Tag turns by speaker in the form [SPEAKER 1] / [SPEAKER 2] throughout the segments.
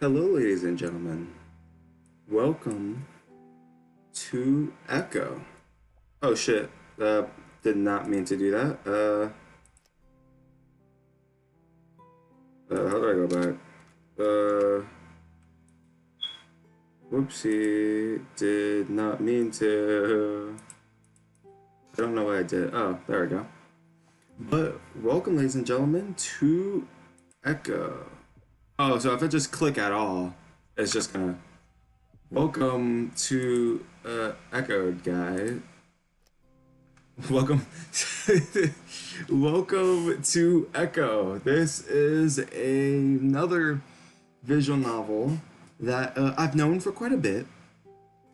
[SPEAKER 1] Hello, ladies and gentlemen. Welcome to Echo. Oh shit. Did not mean to do that. How do I go back? Uh, Whoopsie. Did not mean to. I don't know what I did. Oh, there we go. But welcome, ladies and gentlemen, to Echo. Oh, so if I just click at all, it's just gonna. Welcome to Echoed, guy. Welcome, welcome to Echo. This is another visual novel that I've known for quite a bit.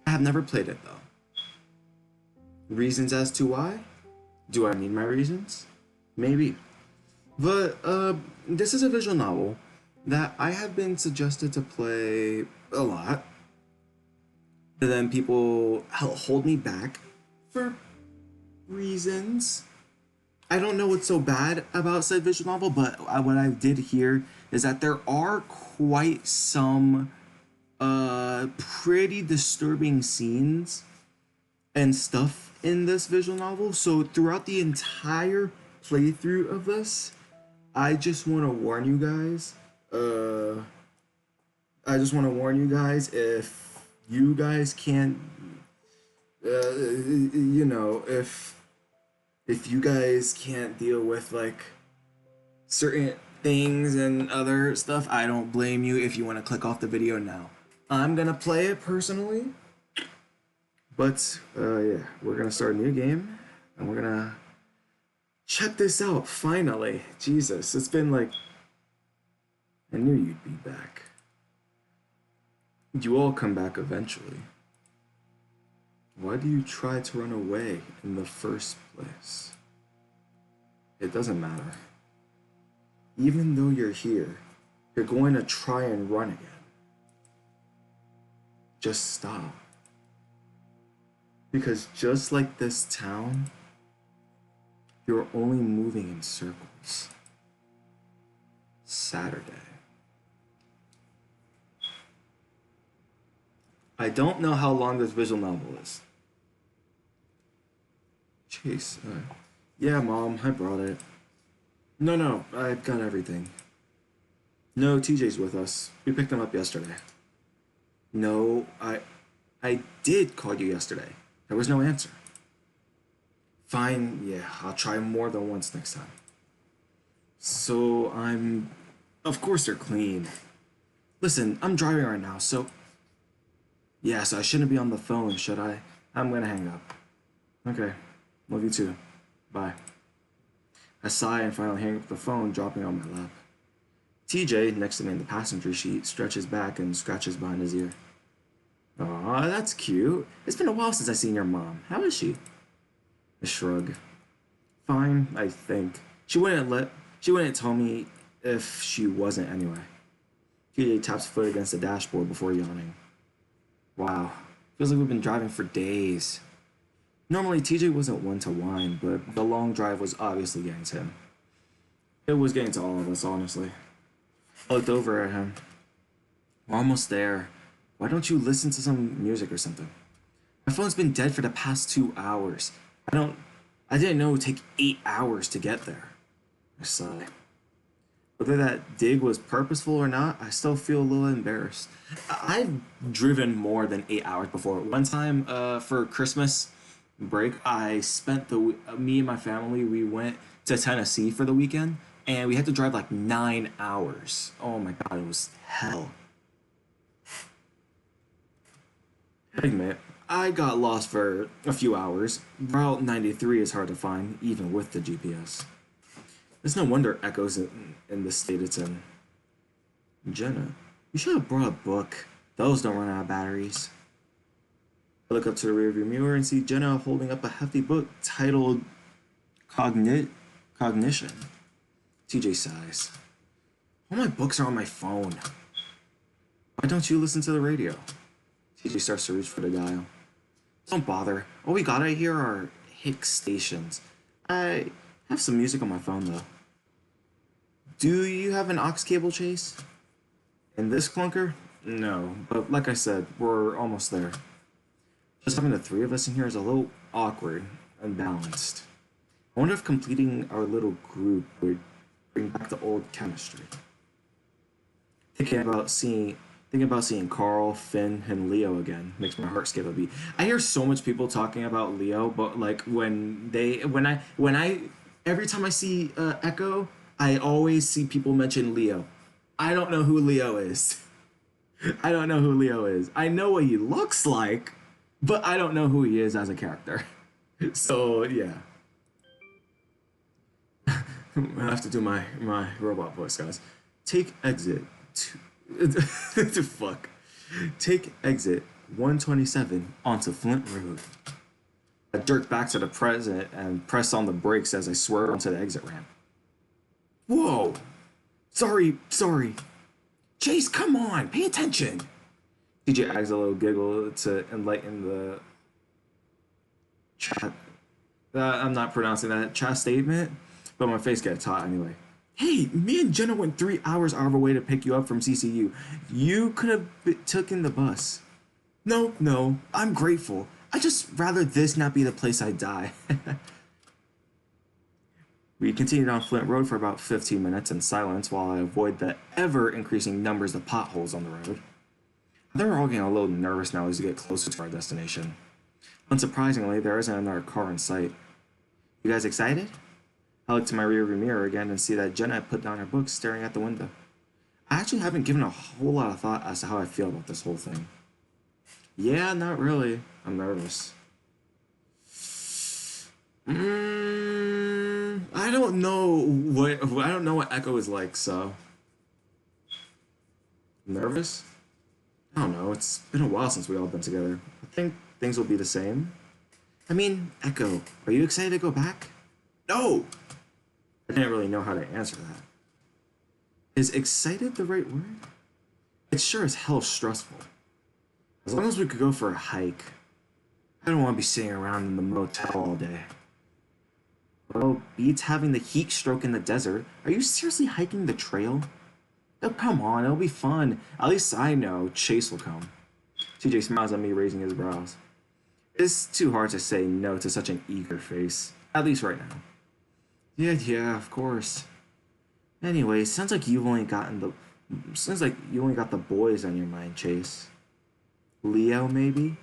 [SPEAKER 1] I have never played it though. Reasons as to why? Do I need my reasons? Maybe. But this is a visual novel that I have been suggested to play a lot. And then people hold me back for reasons. I don't know what's so bad about said visual novel, but what I did hear is that there are quite some pretty disturbing scenes and stuff in this visual novel. So throughout the entire playthrough of this, I just want to warn you guys. I just want to warn you guys if you guys can't, if you guys can't deal with like certain things and other stuff, I don't blame you if you want to click off the video now. I'm gonna play it personally, but yeah, we're gonna start a new game and we're gonna check this out finally. Jesus, it's been like, I knew you'd be back. You all come back eventually. Why do you try to run away in the first place? It doesn't matter. Even though you're here, you're going to try and run again. Just stop. Because just like this town, you're only moving in circles. Saturday. I don't know how long this visual novel is. Chase, yeah, Mom, I brought it. No, I've got everything. No, TJ's with us. We picked him up yesterday. No, I did call you yesterday. There was no answer. Fine, yeah, I'll try more than once next time. So of course they're clean. Listen, I'm driving right now, so yeah, so I shouldn't be on the phone, should I? I'm gonna hang up. Okay, love you too. Bye. I sigh and finally hang up the phone, dropping on my lap. TJ, next to me in the passenger seat, stretches back and scratches behind his ear. Aw, that's cute. It's been a while since I've seen your mom. How is she? I shrug. Fine, I think. She wouldn't tell me if she wasn't anyway. TJ taps foot against the dashboard before yawning. Wow, feels like we've been driving for days. Normally, TJ wasn't one to whine, but the long drive was obviously getting to him. It was getting to all of us, honestly. I looked over at him. We're almost there. Why don't you listen to some music or something? My phone's been dead for the past 2 hours. I didn't know it would take 8 hours to get there. I sigh. Whether that dig was purposeful or not, I still feel a little embarrassed. I've driven more than 8 hours before. One time, for Christmas break, I spent me and my family, we went to Tennessee for the weekend, and we had to drive like 9 hours. Oh my god, it was hell. I admit, I got lost for a few hours. Route 93 is hard to find, even with the GPS. It's no wonder Echo's in the state it's in. Jenna, you should have brought a book. Those don't run out of batteries. I look up to the rearview mirror and see Jenna holding up a hefty book titled Cognition. TJ sighs. All my books are on my phone. Why don't you listen to the radio? TJ starts to reach for the dial. Don't bother. All we got out here are Hicks stations. I have some music on my phone though. Do you have an aux cable, Chase? In this clunker? No. But like I said, we're almost there. Just having the three of us in here is a little awkward and balanced. I wonder if completing our little group would bring back the old chemistry. Thinking about seeing Thinking about seeing Carl, Finn, and Leo again makes my heart skip a beat. I hear so much people talking about Leo, but like when I every time I see Echo, I always see people mention Leo. I don't know who Leo is. I don't know who Leo is. I know what he looks like, but I don't know who he is as a character. So yeah, I have to do my robot voice, guys. Take exit. Fuck. Take exit 127 onto Flint Road. I jerk back to the present and press on the brakes as I swerve onto the exit ramp. Whoa! Sorry. Chase, come on, pay attention. TJ adds a little giggle to enlighten the chat. I'm not pronouncing that chat statement, but my face gets hot anyway. Hey, me and Jenna went 3 hours out of our way to pick you up from CCU. You could have taken the bus. No, I'm grateful. I just rather this not be the place I die. We continued on Flint Road for about 15 minutes in silence while I avoid the ever increasing numbers of potholes on the road. They were all getting a little nervous now as we get closer to our destination. Unsurprisingly, there isn't another car in sight. You guys excited? I look to my rearview mirror again and see that Jenna had put down her book staring at the window. I actually haven't given a whole lot of thought as to how I feel about this whole thing. Yeah, not really. I'm nervous. I don't know what Echo is like, so nervous? I don't know. It's been a while since we all been together. I think things will be the same. I mean, Echo, are you excited to go back? No! I didn't really know how to answer that. Is excited the right word? It's sure as hell stressful. As long as we could go for a hike. I don't want to be sitting around in the motel all day. Well, beats having the heat stroke in the desert. Are you seriously hiking the trail? Oh, come on, it'll be fun. At least I know Chase will come. TJ smiles at me, raising his brows. It's too hard to say no to such an eager face. At least right now. Yeah, of course. Anyway, sounds like you only got the boys on your mind, Chase. Leo, maybe?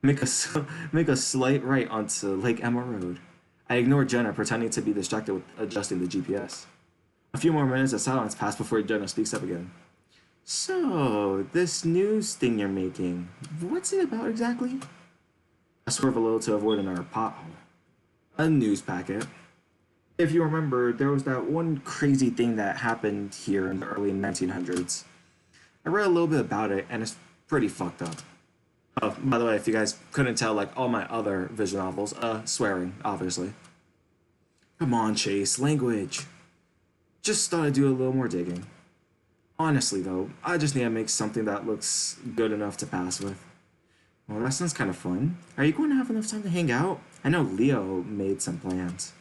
[SPEAKER 1] Make a slight right onto Lake Emma Road. I ignore Jenna, pretending to be distracted with adjusting the GPS. A few more minutes of silence pass before Jenna speaks up again. So, this news thing you're making, what's it about exactly? I swerve a little to avoid another pothole. A news packet. If you remember, there was that one crazy thing that happened here in the early 1900s. I read a little bit about it, and it's pretty fucked up. Oh, by the way, if you guys couldn't tell, like all my other visual novels, swearing, obviously. Come on, Chase, language. Just thought I'd do a little more digging. Honestly, though, I just need to make something that looks good enough to pass with. Well, that sounds kind of fun. Are you going to have enough time to hang out? I know Leo made some plans.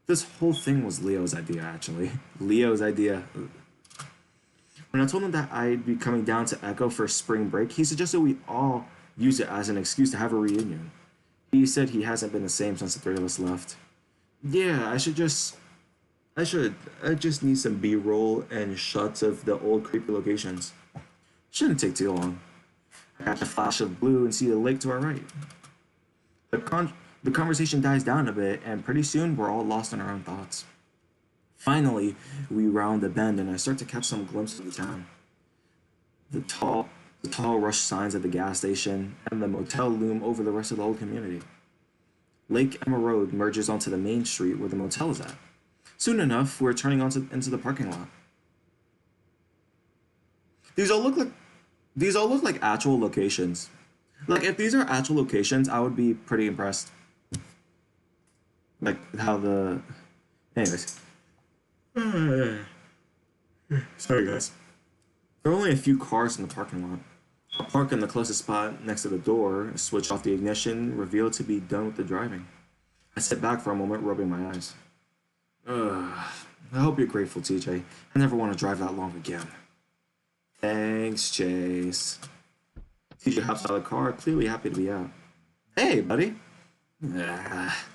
[SPEAKER 1] This whole thing was Leo's idea, actually. Leo's idea. When I told him that I'd be coming down to Echo for spring break, he suggested we all use it as an excuse to have a reunion. He said he hasn't been the same since the three of us left. Yeah, I just need some B-roll and shots of the old creepy locations. Shouldn't take too long. I catch a flash of blue and see the lake to our right. The conversation dies down a bit, and pretty soon we're all lost in our own thoughts. Finally, we round the bend and I start to catch some glimpses of the town. The tall rush signs at the gas station and the motel loom over the rest of the old community. Lake Emma Road merges onto the main street where the motel is at. Soon enough, we're turning into the parking lot. These all look like actual locations. Like if these are actual locations, I would be pretty impressed. Like how the anyways. Sorry guys. There are only a few cars in the parking lot. I'll park in the closest spot next to the door, switch off the ignition, reveal to be done with the driving. I sit back for a moment, rubbing my eyes. I hope you're grateful, TJ. I never want to drive that long again. Thanks, Chase. TJ hops out of the car, clearly happy to be out. Hey, buddy. Ah.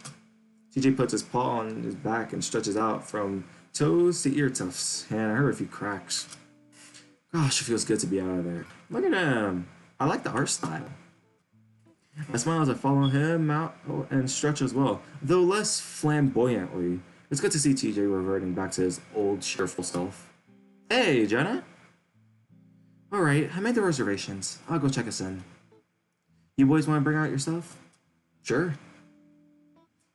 [SPEAKER 1] TJ puts his paw on his back and stretches out from toes to ear tufts, and I heard a few cracks. Gosh, it feels good to be out of there. Look at him. I like the art style. I smile as I follow him out and stretch as well, though less flamboyantly. It's good to see TJ reverting back to his old cheerful self. Hey, Jenna. Alright, I made the reservations. I'll go check us in. You boys want to bring out your stuff? Sure.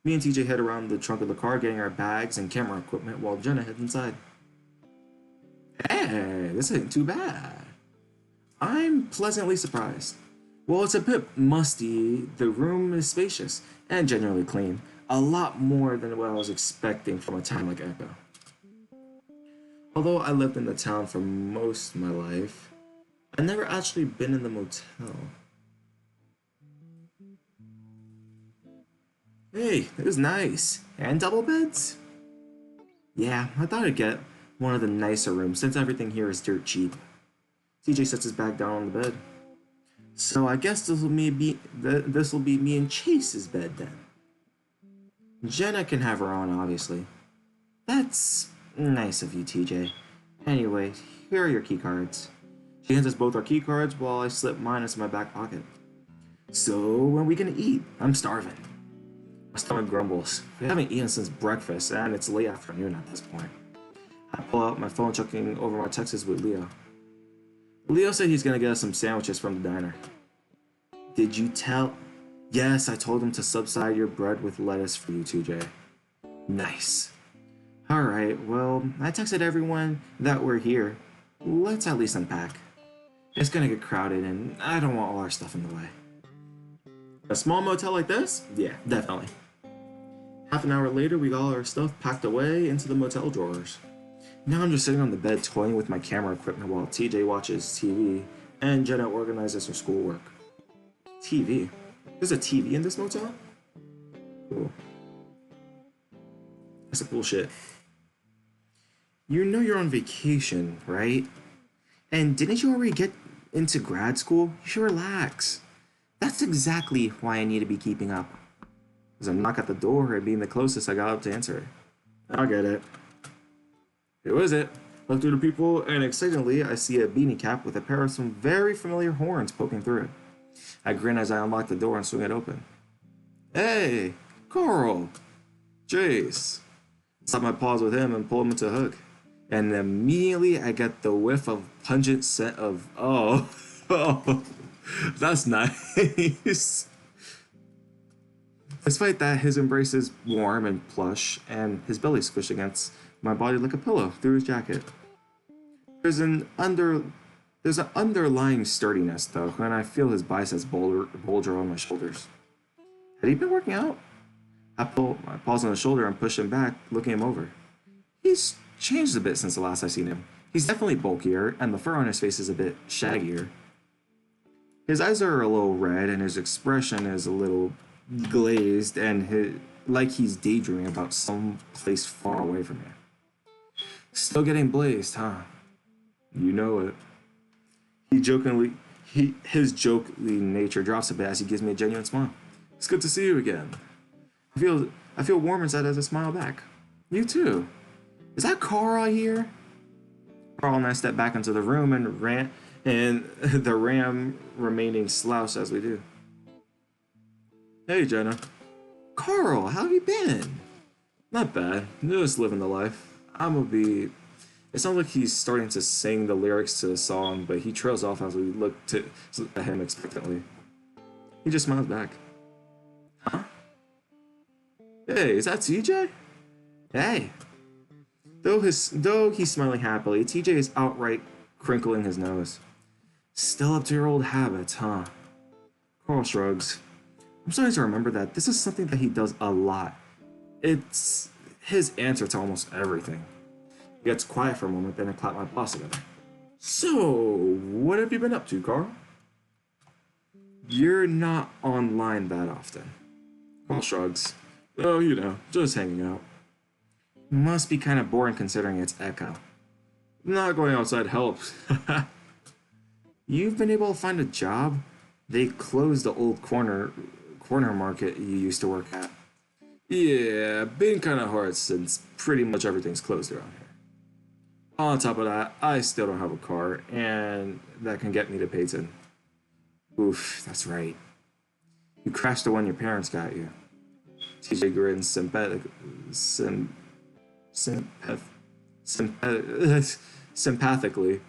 [SPEAKER 1] Me and TJ head around the trunk of the car getting our bags and camera equipment while Jenna heads inside. Hey, this ain't too bad. I'm pleasantly surprised. While it's a bit musty, the room is spacious and generally clean. A lot more than what I was expecting from a town like Echo. Although I lived in the town for most of my life, I've never actually been in the motel. Hey, it was nice. And double beds? Yeah, I thought I'd get one of the nicer rooms since everything here is dirt cheap. TJ sets his bag down on the bed. So I guess this will be me and Chase's bed then. Jenna can have her own, obviously. That's nice of you, TJ. Anyway, here are your key cards. She hands us both our key cards while I slip mine into my back pocket. So, when are we gonna eat? I'm starving. My stomach grumbles. We haven't eaten since breakfast, and it's late afternoon at this point. I pull out my phone, checking over my texts with Leo. Leo said he's gonna get us some sandwiches from the diner. Did you tell? Yes, I told him to subside your bread with lettuce for you, TJ. Nice. Alright, well, I texted everyone that we're here. Let's at least unpack. It's gonna get crowded, and I don't want all our stuff in the way. A small motel like this? Yeah, definitely. Half an hour later, we got all our stuff packed away into the motel drawers. Now I'm just sitting on the bed toying with my camera equipment while TJ watches TV and Jenna organizes her schoolwork. TV? There's a TV in this motel? Cool. That's a cool shit. You know you're on vacation, right? And didn't you already get into grad school? You should relax. That's exactly why I need to be keeping up. There's a knock at the door and being the closest I got up to answer it. I get it. Who is it? Look through the people, and excitedly, I see a beanie cap with a pair of some very familiar horns poking through it. I grin as I unlock the door and swing it open. Hey, Carl! Jace! I stop my paws with him and pull him into a hug. And immediately I get the whiff of pungent scent of, oh, that's nice. Despite that, his embrace is warm and plush, and his belly squished against my body like a pillow through his jacket. There's an underlying sturdiness, though, when I feel his biceps bulge on my shoulders. Had he been working out? I pull my paws on his shoulder and push him back, looking him over. He's changed a bit since the last I seen him. He's definitely bulkier, and the fur on his face is a bit shaggier. His eyes are a little red, and his expression is a little glazed, and like he's daydreaming about some place far away from here. Still getting blazed, huh? You know it. His jokingly nature drops a bit as he gives me a genuine smile. It's good to see you again. I feel warm inside as I smile back. You too. Is that Carl here? Carl and I step back into the room and the ram remaining slouched as we do. Hey, Jenna. Carl, how have you been? Not bad. Just living the life. It sounds like he's starting to sing the lyrics to the song, but he trails off as we look at him expectantly. He just smiles back. Huh? Hey, is that TJ? Hey. Though he's smiling happily, TJ is outright crinkling his nose. Still up to your old habits, huh? Carl shrugs. I'm starting to remember that this is something that he does a lot. It's his answer to almost everything. He gets quiet for a moment, then I clap my paws together. So, what have you been up to, Carl? You're not online that often. Carl shrugs. Oh, just hanging out. Must be kind of boring considering it's Echo. Not going outside helps. You've been able to find a job? They closed the old corner market you used to work at. Yeah, been kind of hard since pretty much everything's closed around here. On top of that, I still don't have a car, and that can get me to Peyton. Oof, that's right. You crashed the one your parents got you. TJ grins sim, sympath, sympath, sympathically,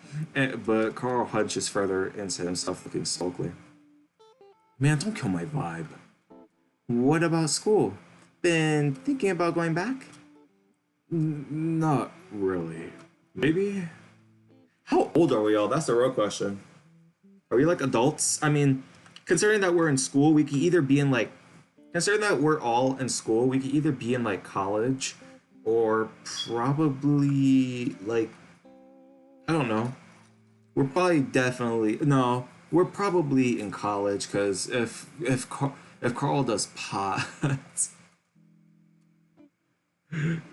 [SPEAKER 1] but Carl hunches further into himself, looking sulkily. Man, don't kill my vibe. What about school? Been thinking about going back? Not really. Maybe? How old are we all? That's the real question. Are we like adults? I mean, considering that we're in school, we could either be in like, considering that we're all in school, we could either be in like college or probably like, I don't know. We're probably definitely, no, we're probably in college because if Carl does pot,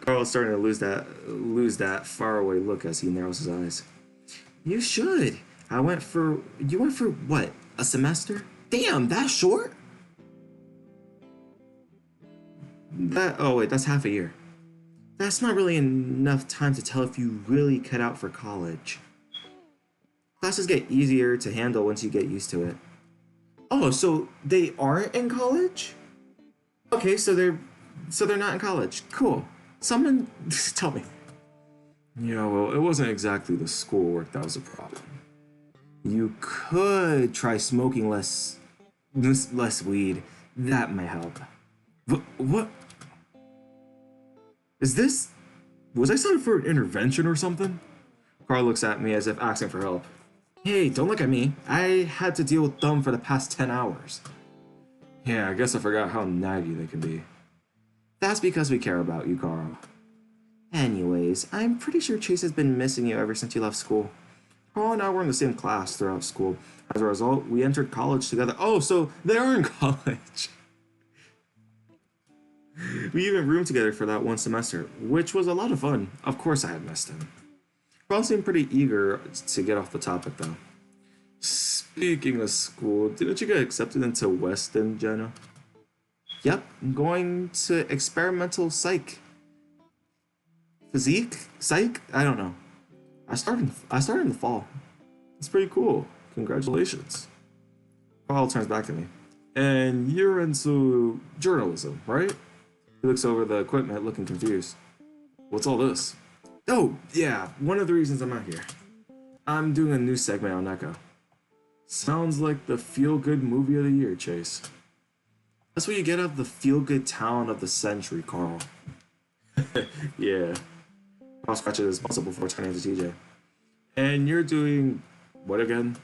[SPEAKER 1] Carl's starting to lose that faraway look as he narrows his eyes. You should. You went for what? A semester? Damn, that short? Oh wait, that's half a year. That's not really enough time to tell if you really cut out for college. Classes get easier to handle once you get used to it. Oh, so they aren't in college? Okay, so they're not in college. Cool. Someone tell me. Yeah, well, it wasn't exactly the schoolwork that was a problem. You could try smoking less weed. That might help. What is this? Was I signed for an intervention or something? Carl looks at me as if asking for help. Hey, don't look at me. I had to deal with them for the past 10 hours. Yeah, I guess I forgot how naggy they can be. That's because we care about you, Carl. Anyways, I'm pretty sure Chase has been missing you ever since you left school. Carl and I were in the same class throughout school. As a result, we entered college together. Oh, so they are in college. We even roomed together for that one semester, which was a lot of fun. Of course I had missed him. Carl seemed pretty eager to get off the topic, though. Speaking of school, didn't you get accepted into Weston, Jenna? Yep, I'm going to experimental psych. I don't know. I started in the fall. It's pretty cool. Congratulations. Carl turns back to me. And you're into journalism, right? He looks over the equipment, looking confused. What's all this? Oh, yeah, one of the reasons I'm out here. I'm doing a new segment on Echo. Sounds like the feel-good movie of the year, Chase. That's what you get out of the feel-good talent of the century, Carl. Yeah. Carl scratches his muscle before turning to TJ. And you're doing what again?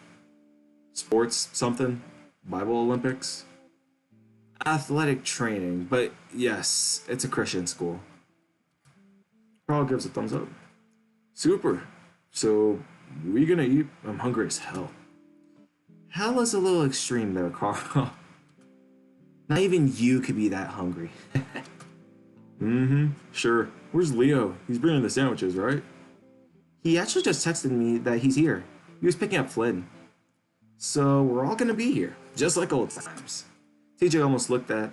[SPEAKER 1] Sports something? Bible Olympics? Athletic training, but yes, it's a Christian school. Carl gives a thumbs up. Super. So, we gonna eat? I'm hungry as hell. Hell is a little extreme there, Carl. Not even you could be that hungry. Mm-hmm. Sure. Where's Leo? He's bringing the sandwiches, right? He actually just texted me that he's here. He was picking up Flynn. So we're all gonna be here, just like old times. TJ almost looked at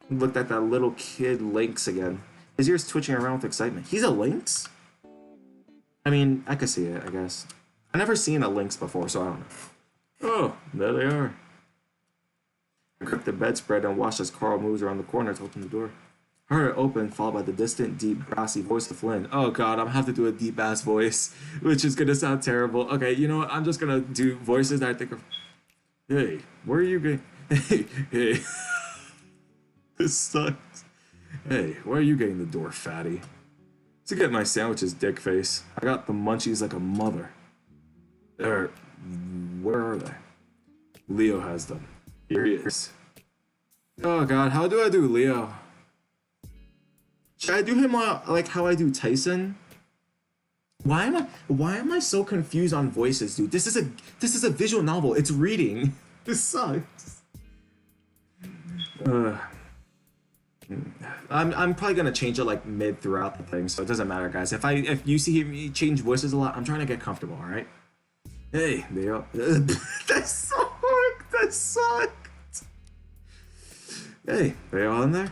[SPEAKER 1] that little kid Lynx again. His ears twitching around with excitement. He's a lynx? I mean, I could see it, I guess. I've never seen a lynx before, so I don't know. Oh, there they are. I grip the bedspread and watch as Carl moves around the corner to open the door. I heard it open, followed by the distant, deep, brassy voice of Flynn. Oh god, I'm gonna have to do a deep ass voice, which is gonna sound terrible. Okay, you know what? I'm just gonna do voices that I think of. Hey, where are you going? Hey. This sucks. Hey, why are you getting the door, fatty? To get my sandwiches, dick face. I got the munchies like a mother. There. Where are they? Leo has them. Here he is. Oh god, how do I do Leo? Should I do him like how I do Tyson? Why am I so confused on voices, dude? This is a visual novel. It's reading. This sucks. I'm probably gonna change it like mid throughout the thing, so it doesn't matter, guys. If you see me change voices a lot, I'm trying to get comfortable, all right? Hey, they all. That sucked! That sucked! Hey, they all in there?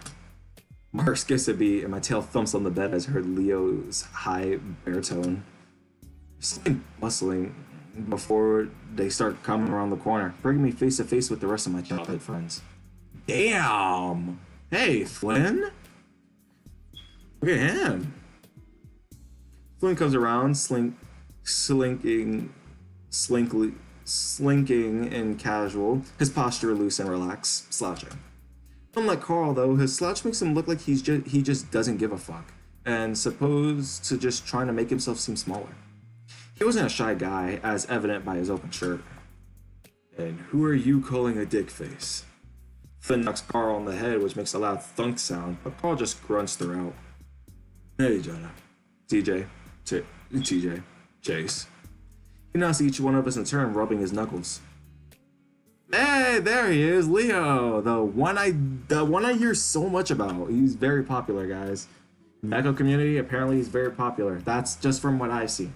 [SPEAKER 1] My heart skips a beat and my tail thumps on the bed as I heard Leo's high baritone. Something bustling before they start coming around the corner, bringing me face to face with the rest of my childhood friends. Damn! Hey, Flynn? Look at him. Flynn comes around, slinking and casual, his posture loose and relaxed, slouching. Unlike Carl, though, his slouch makes him look like he just doesn't give a fuck, and supposed to just trying to make himself seem smaller. He wasn't a shy guy, as evident by his open shirt. And who are you calling a dick face? Flynn knocks Carl on the head, which makes a loud thunk sound, but Carl just grunts throughout. Hey, Jenna. TJ. Chase. He nods to each one of us in turn, rubbing his knuckles. Hey, there he is, Leo, the one I hear so much about. He's very popular, guys. In the Echo community, apparently he's very popular. That's just from what I see.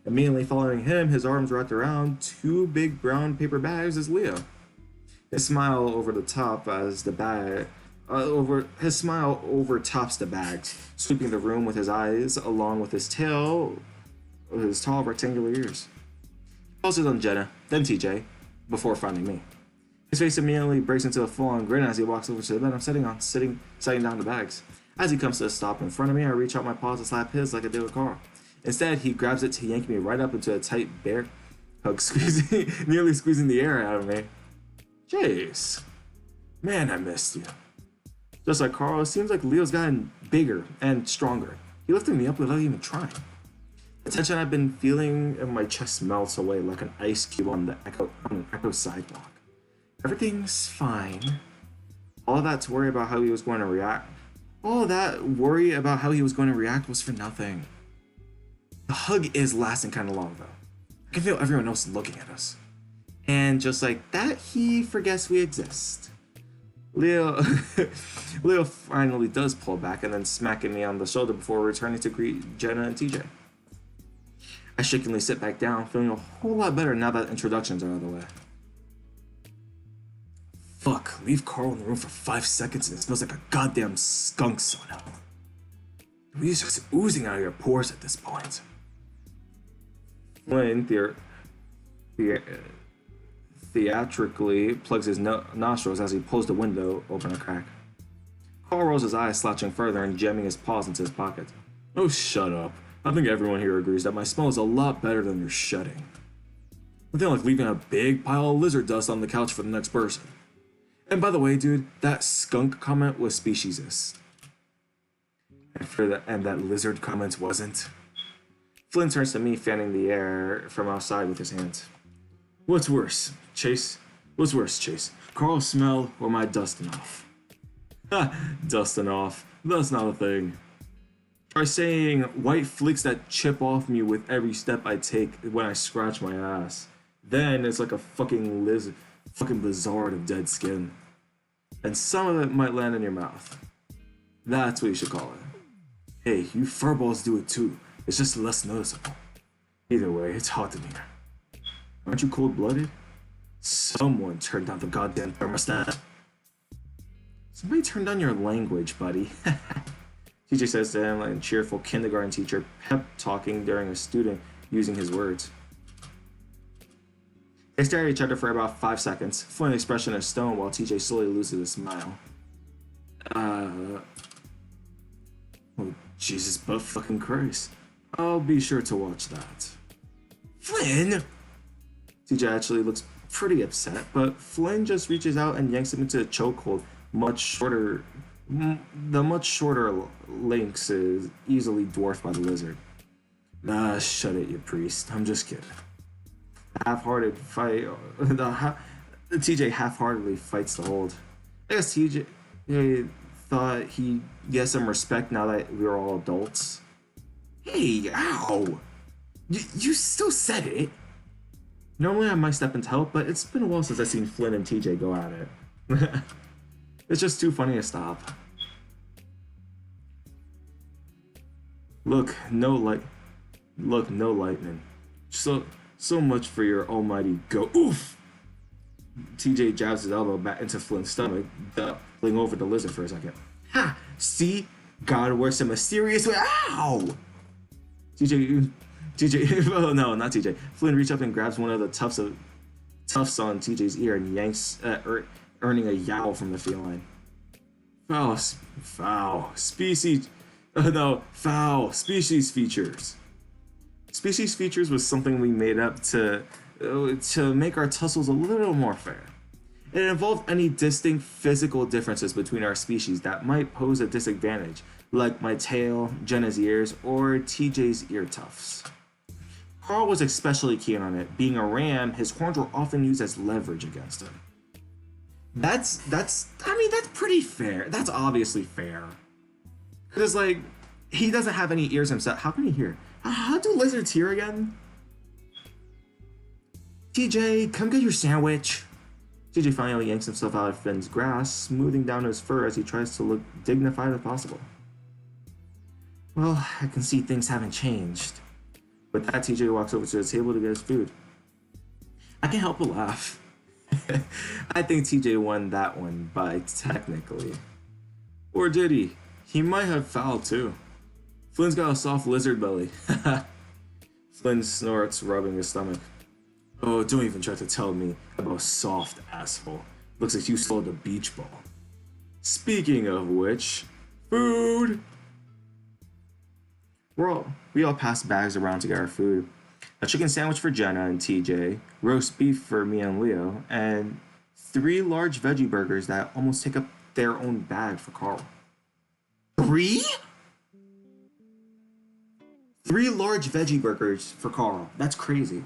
[SPEAKER 1] Immediately following him, his arms wrapped around two big brown paper bags, is Leo. His smile overtops the bags, sweeping the room with his eyes, along with his tail, his tall rectangular ears. He pauses on Jenna, then TJ, before finding me. His face immediately breaks into a full-on grin as he walks over to the bed I'm setting down the bags. As he comes to a stop in front of me, I reach out my paw to slap his like I did with Carl. Instead, he grabs it to yank me right up into a tight bear hug, nearly squeezing the air out of me. Jace. Man, I missed you. Just like Carl, it seems like Leo's gotten bigger and stronger. He lifted me up without even trying. The tension I've been feeling in my chest melts away like an ice cube on an Echo sidewalk. Everything's fine. All that worry about how he was going to react was for nothing. The hug is lasting kind of long, though. I can feel everyone else looking at us. And just like that, he forgets we exist. Leo finally does pull back and then smacking me on the shoulder before returning to greet Jenna and TJ. I shakingly sit back down, feeling a whole lot better now that introductions are out of the way. Fuck, leave Carl in the room for 5 seconds and it smells like a goddamn skunk soda. He's just oozing out of your pores at this point. Flynn theatrically plugs his nostrils as he pulls the window open a crack. Carl rolls his eyes, slouching further and jamming his paws into his pocket. Oh, shut up. I think everyone here agrees that my smell is a lot better than your shedding. Nothing like leaving a big pile of lizard dust on the couch for the next person. And by the way, dude, that skunk comment was speciesist. And that lizard comment wasn't. Flynn turns to me, fanning the air from outside with his hands. What's worse, Chase? What's worse, Chase? Carl's smell or my dusting off? Ha! Dusting off. That's not a thing. Try saying white flicks that chip off me with every step I take when I scratch my ass. Then it's like a fucking lizard, fucking blizzard of dead skin. And some of it might land in your mouth. That's what you should call it. Hey, you furballs do it too. It's just less noticeable. Either way, it's hot in here. Aren't you cold-blooded? Someone turned down the goddamn thermostat. Somebody turn down your language, buddy. TJ says to him like a cheerful kindergarten teacher pep-talking during a student using his words. They stare at each other for about 5 seconds, full expression of stone while TJ slowly loses a smile. Oh, Jesus but fucking Christ. I'll be sure to watch that. Flynn! TJ actually looks pretty upset, but Flynn just reaches out and yanks him into a chokehold. The much shorter Lynx is easily dwarfed by the lizard. Nah, shut it, you priest. I'm just kidding. Half-hearted fight. TJ half-heartedly fights the hold. I guess TJ thought he'd get some respect now that we were all adults. Hey, ow! You still said it. Normally I might step in to help, but it's been a while since I've seen Flynn and TJ go at it. It's just too funny to stop. Look, no lightning. So So much for your almighty go. Oof! TJ jabs his elbow back into Flynn's stomach, doubling over the lizard for a second. Ha! See? God works in mysterious way. Ow! TJ, oh no, not TJ. Flynn reaches up and grabs one of the tufts on TJ's ear and yanks, earning a yowl from the feline. Foul. Species. No, foul. Species features. Species features was something we made up to make our tussles a little more fair. It involved any distinct physical differences between our species that might pose a disadvantage, like my tail, Jenna's ears, or TJ's ear tufts. Carl was especially keen on it. Being a ram, his horns were often used as leverage against him. That's pretty fair. That's obviously fair. Because, like, he doesn't have any ears himself. How can he hear? How do lizards hear again? TJ, come get your sandwich. TJ finally yanks himself out of Finn's grasp, smoothing down his fur as he tries to look dignified as possible. Well, I can see things haven't changed. With that, TJ walks over to the table to get his food. I can't help but laugh. I think TJ won that one by technically. Or did he? He might have fouled too. Flynn's got a soft lizard belly. Flynn snorts, rubbing his stomach. Oh, don't even try to tell me about soft asshole. Looks like you swallowed a beach ball. Speaking of which, food! We all pass bags around to get our food. A chicken sandwich for Jenna and TJ, roast beef for me and Leo, and 3 large veggie burgers that almost take up their own bag for Carl. 3? 3 large veggie burgers for Carl. That's crazy.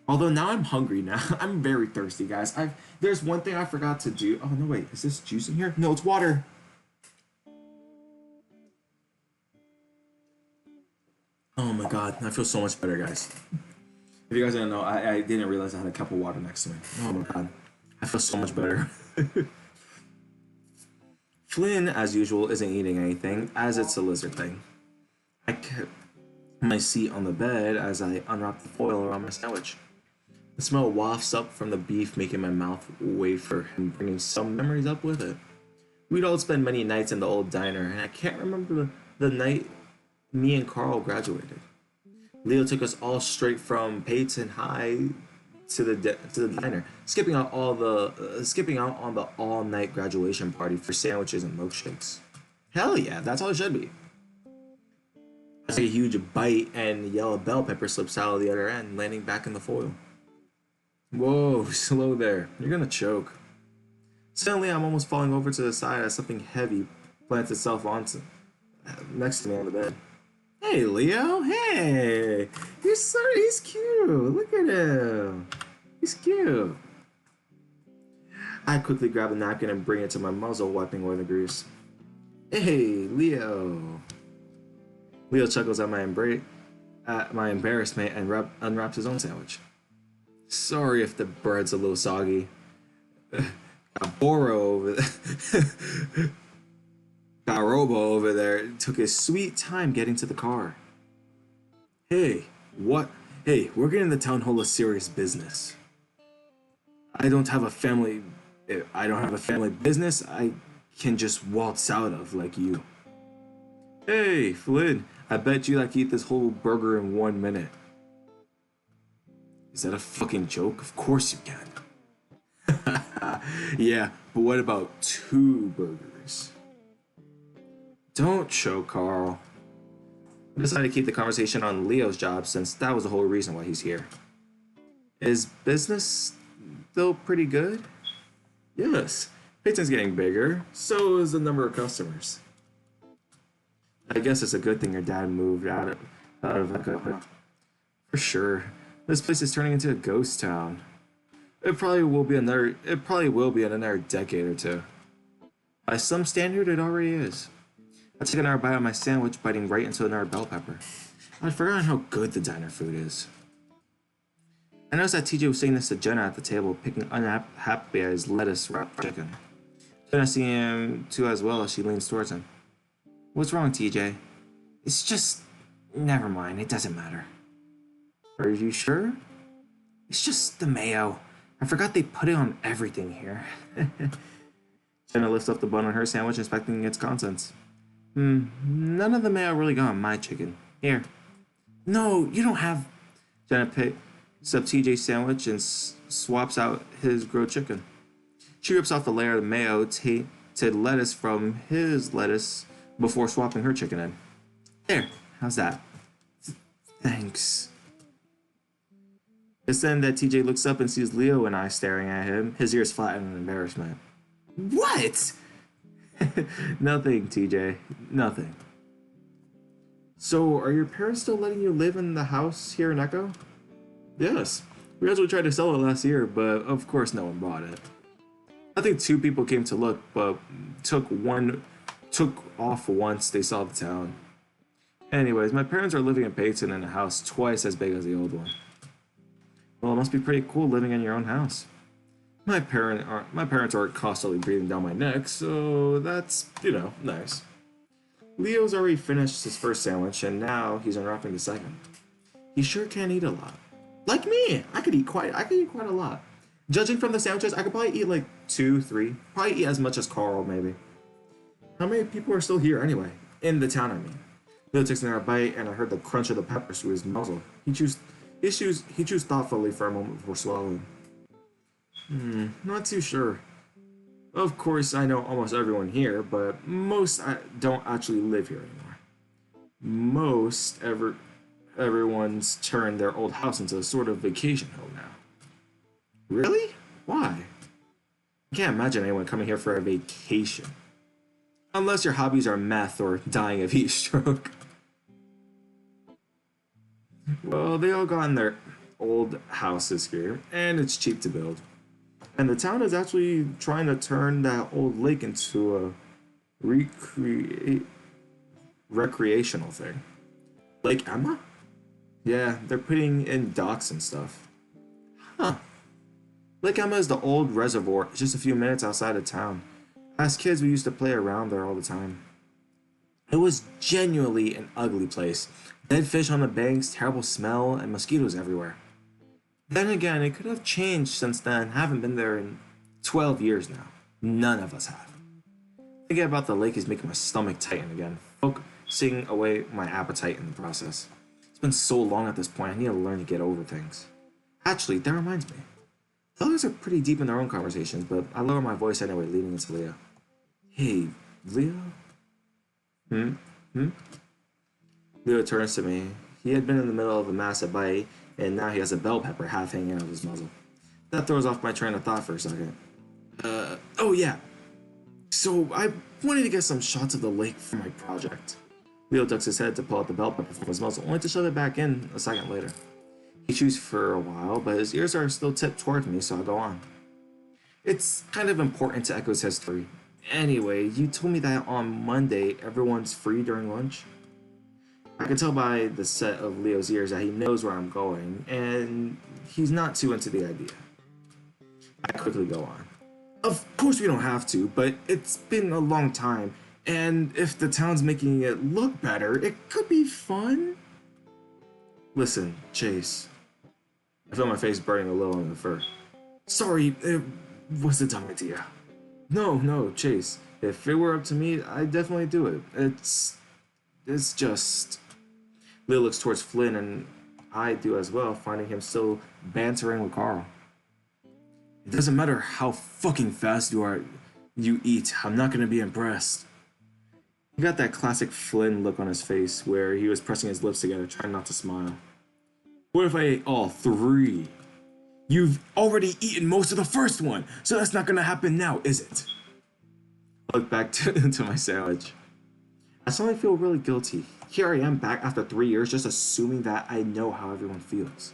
[SPEAKER 1] Although now I'm hungry now. I'm very thirsty, guys. There's one thing I forgot to do. Oh, no, wait. Is this juice in here? No, it's water. Oh my god. I feel so much better, guys. If you guys didn't know, I didn't realize I had a cup of water next to me. Oh my god. I feel so much better. Flynn, as usual, isn't eating anything, as it's a lizard thing. I kept my seat on the bed as I unwrap the foil around my sandwich. The smell wafts up from the beef, making my mouth wafer and bringing some memories up with it. We'd all spend many nights in the old diner, and I can't remember the night me and Carl graduated. Leo took us all straight from Peyton High to the diner, skipping out on the all-night graduation party for sandwiches and milkshakes. Hell yeah, that's all it should be. I take a huge bite, and the yellow bell pepper slips out of the other end, landing back in the foil. Whoa, slow there. You're gonna choke. Suddenly, I'm almost falling over to the side as something heavy plants itself next to me on the bed. Hey, Leo. Hey. He's cute. Look at him. He's cute. I quickly grab a napkin and bring it to my muzzle, wiping away the grease. Hey, Leo. Leo chuckles at my embarrassment and unwraps his own sandwich. Sorry if the bread's a little soggy. Garobo over there took his sweet time getting to the car. Hey, what? Hey, we're getting the town hall of serious business. I don't have a family business I can just waltz out of like you. Hey, Flynn, I bet you I can eat this whole burger in 1 minute. Is that a fucking joke? Of course you can. Yeah, but what about 2 burgers? Don't choke, Carl. I decided to keep the conversation on Leo's job since that was the whole reason why he's here. Is business still pretty good? Yes. Peyton's getting bigger, so is the number of customers. I guess it's a good thing your dad moved out of Echo. For sure. This place is turning into a ghost town. It probably will be in another decade or 2. By some standard, it already is. I took another bite of my sandwich, biting right into another bell pepper. I'd forgotten how good the diner food is. I noticed that TJ was saying this to Jenna at the table, picking unhappy at his lettuce wrapped chicken. Jenna seeing him too as well as she leans towards him. What's wrong, TJ? It's just... Never mind, it doesn't matter. Are you sure? It's just the mayo. I forgot they put it on everything here. Jenna lifts up the bun on her sandwich, inspecting its contents. None of the mayo really got on my chicken. Here. No, you don't have. Jenna picks up TJ's sandwich and swaps out his grilled chicken. She rips off a layer of mayo tainted lettuce from his lettuce before swapping her chicken in. There, how's that? Thanks. It's then that TJ looks up and sees Leo and I staring at him, his ears flattened in embarrassment. What? Nothing, TJ. Nothing. So, are your parents still letting you live in the house here in Echo? Yes. We actually tried to sell it last year, but of course no one bought it. I think two people came to look, but took off once they saw the town. Anyways, my parents are living in Payton in a house twice as big as the old one. Well, it must be pretty cool living in your own house. My parents aren't constantly breathing down my neck, so that's, nice. Leo's already finished his first sandwich, and now he's unwrapping the second. He sure can eat a lot. Like me, I could eat quite a lot. Judging from the sandwiches, I could probably eat like 2, 3. Probably eat as much as Carl, maybe. How many people are still here anyway? In the town, I mean. Leo takes another bite, and I heard the crunch of the peppers through his muzzle. He chews thoughtfully for a moment before swallowing. Not too sure. Of course, I know almost everyone here, but most don't actually live here anymore. Everyone's turned their old house into a sort of vacation home now. Really? Why? I can't imagine anyone coming here for a vacation. Unless your hobbies are meth or dying of heat stroke. Well, they all got in their old houses here, and it's cheap to build. And the town is actually trying to turn that old lake into a recreational thing. Lake Emma? Yeah, they're putting in docks and stuff. Huh. Lake Emma is the old reservoir, just a few minutes outside of town. As kids, we used to play around there all the time. It was genuinely an ugly place. Dead fish on the banks, terrible smell, and mosquitoes everywhere. Then again, it could have changed since then. Haven't been there in 12 years now. None of us have. Thinking about the lake is making my stomach tighten again, focusing away my appetite in the process. It's been so long at this point, I need to learn to get over things. Actually, that reminds me. The others are pretty deep in their own conversations, but I lower my voice anyway, leading into Leo. Hey, Leo? Leo turns to me. He had been in the middle of a massive bite, and now he has a bell pepper half hanging out of his muzzle. That throws off my train of thought for a second. Oh yeah. So I wanted to get some shots of the lake for my project. Leo ducks his head to pull out the bell pepper from his muzzle, only to shove it back in a second later. He chews for a while, but his ears are still tipped toward me, so I go on. It's kind of important to Echo's history. Anyway, you told me that on Monday everyone's free during lunch. I can tell by the set of Leo's ears that he knows where I'm going, and he's not too into the idea. I quickly go on. Of course we don't have to, but it's been a long time, and if the town's making it look better, it could be fun. Listen, Chase. I feel my face burning a little in the fur. Sorry, it was a dumb idea. No, Chase. If it were up to me, I'd definitely do it. It's just... Leo looks towards Flynn, and I do as well, finding him still bantering with Carl. It doesn't matter how fucking fast you eat, I'm not gonna be impressed. He got that classic Flynn look on his face, where he was pressing his lips together, trying not to smile. What if I ate all 3? You've already eaten most of the first one, so that's not gonna happen now, is it? I look back to my sandwich. I suddenly feel really guilty. Here I am back after 3 years just assuming that I know how everyone feels.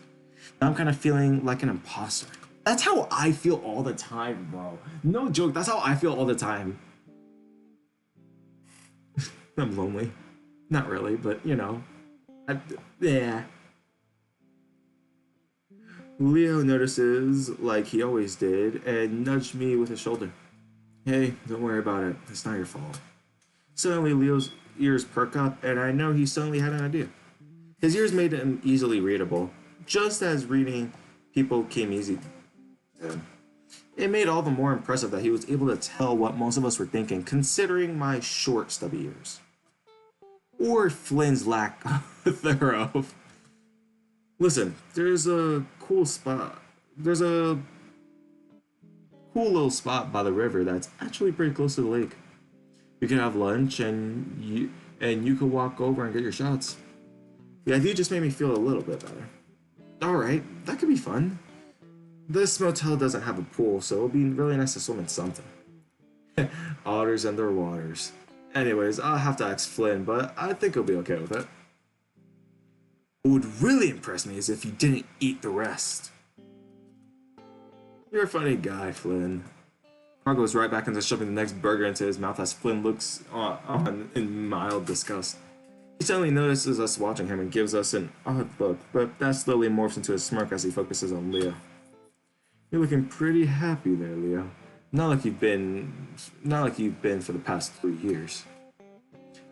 [SPEAKER 1] Now I'm kind of feeling like an imposter. That's how I feel all the time, bro. No joke, that's how I feel all the time. I'm lonely. Not really, but yeah. Leo notices, like he always did, and nudged me with his shoulder. Hey, don't worry about it. It's not your fault. Suddenly, Leo's ears perk up, and I know he suddenly had an idea. His ears made him easily readable. just as reading people came easy to him. It made all the more impressive that he was able to tell what most of us were thinking, considering my short, stubby ears. Or Flynn's lack thereof. Listen, there's a cool spot. There's a cool little spot by the river that's actually pretty close to the lake. You can have lunch and you could walk over and get your shots. The idea just made me feel a little bit better. Alright, that could be fun. This motel doesn't have a pool, so it'll be really nice to swim in something. Otters and their waters. Anyways, I'll have to ask Flynn, but I think he'll be okay with it. What would really impress me is if you didn't eat the rest. You're a funny guy, Flynn. Carl goes right back into shoving the next burger into his mouth as Flynn looks on in mild disgust. He suddenly notices us watching him and gives us an odd look, but that slowly morphs into a smirk as he focuses on Leo. You're looking pretty happy there, Leo. Not like you've been for the past 3 years.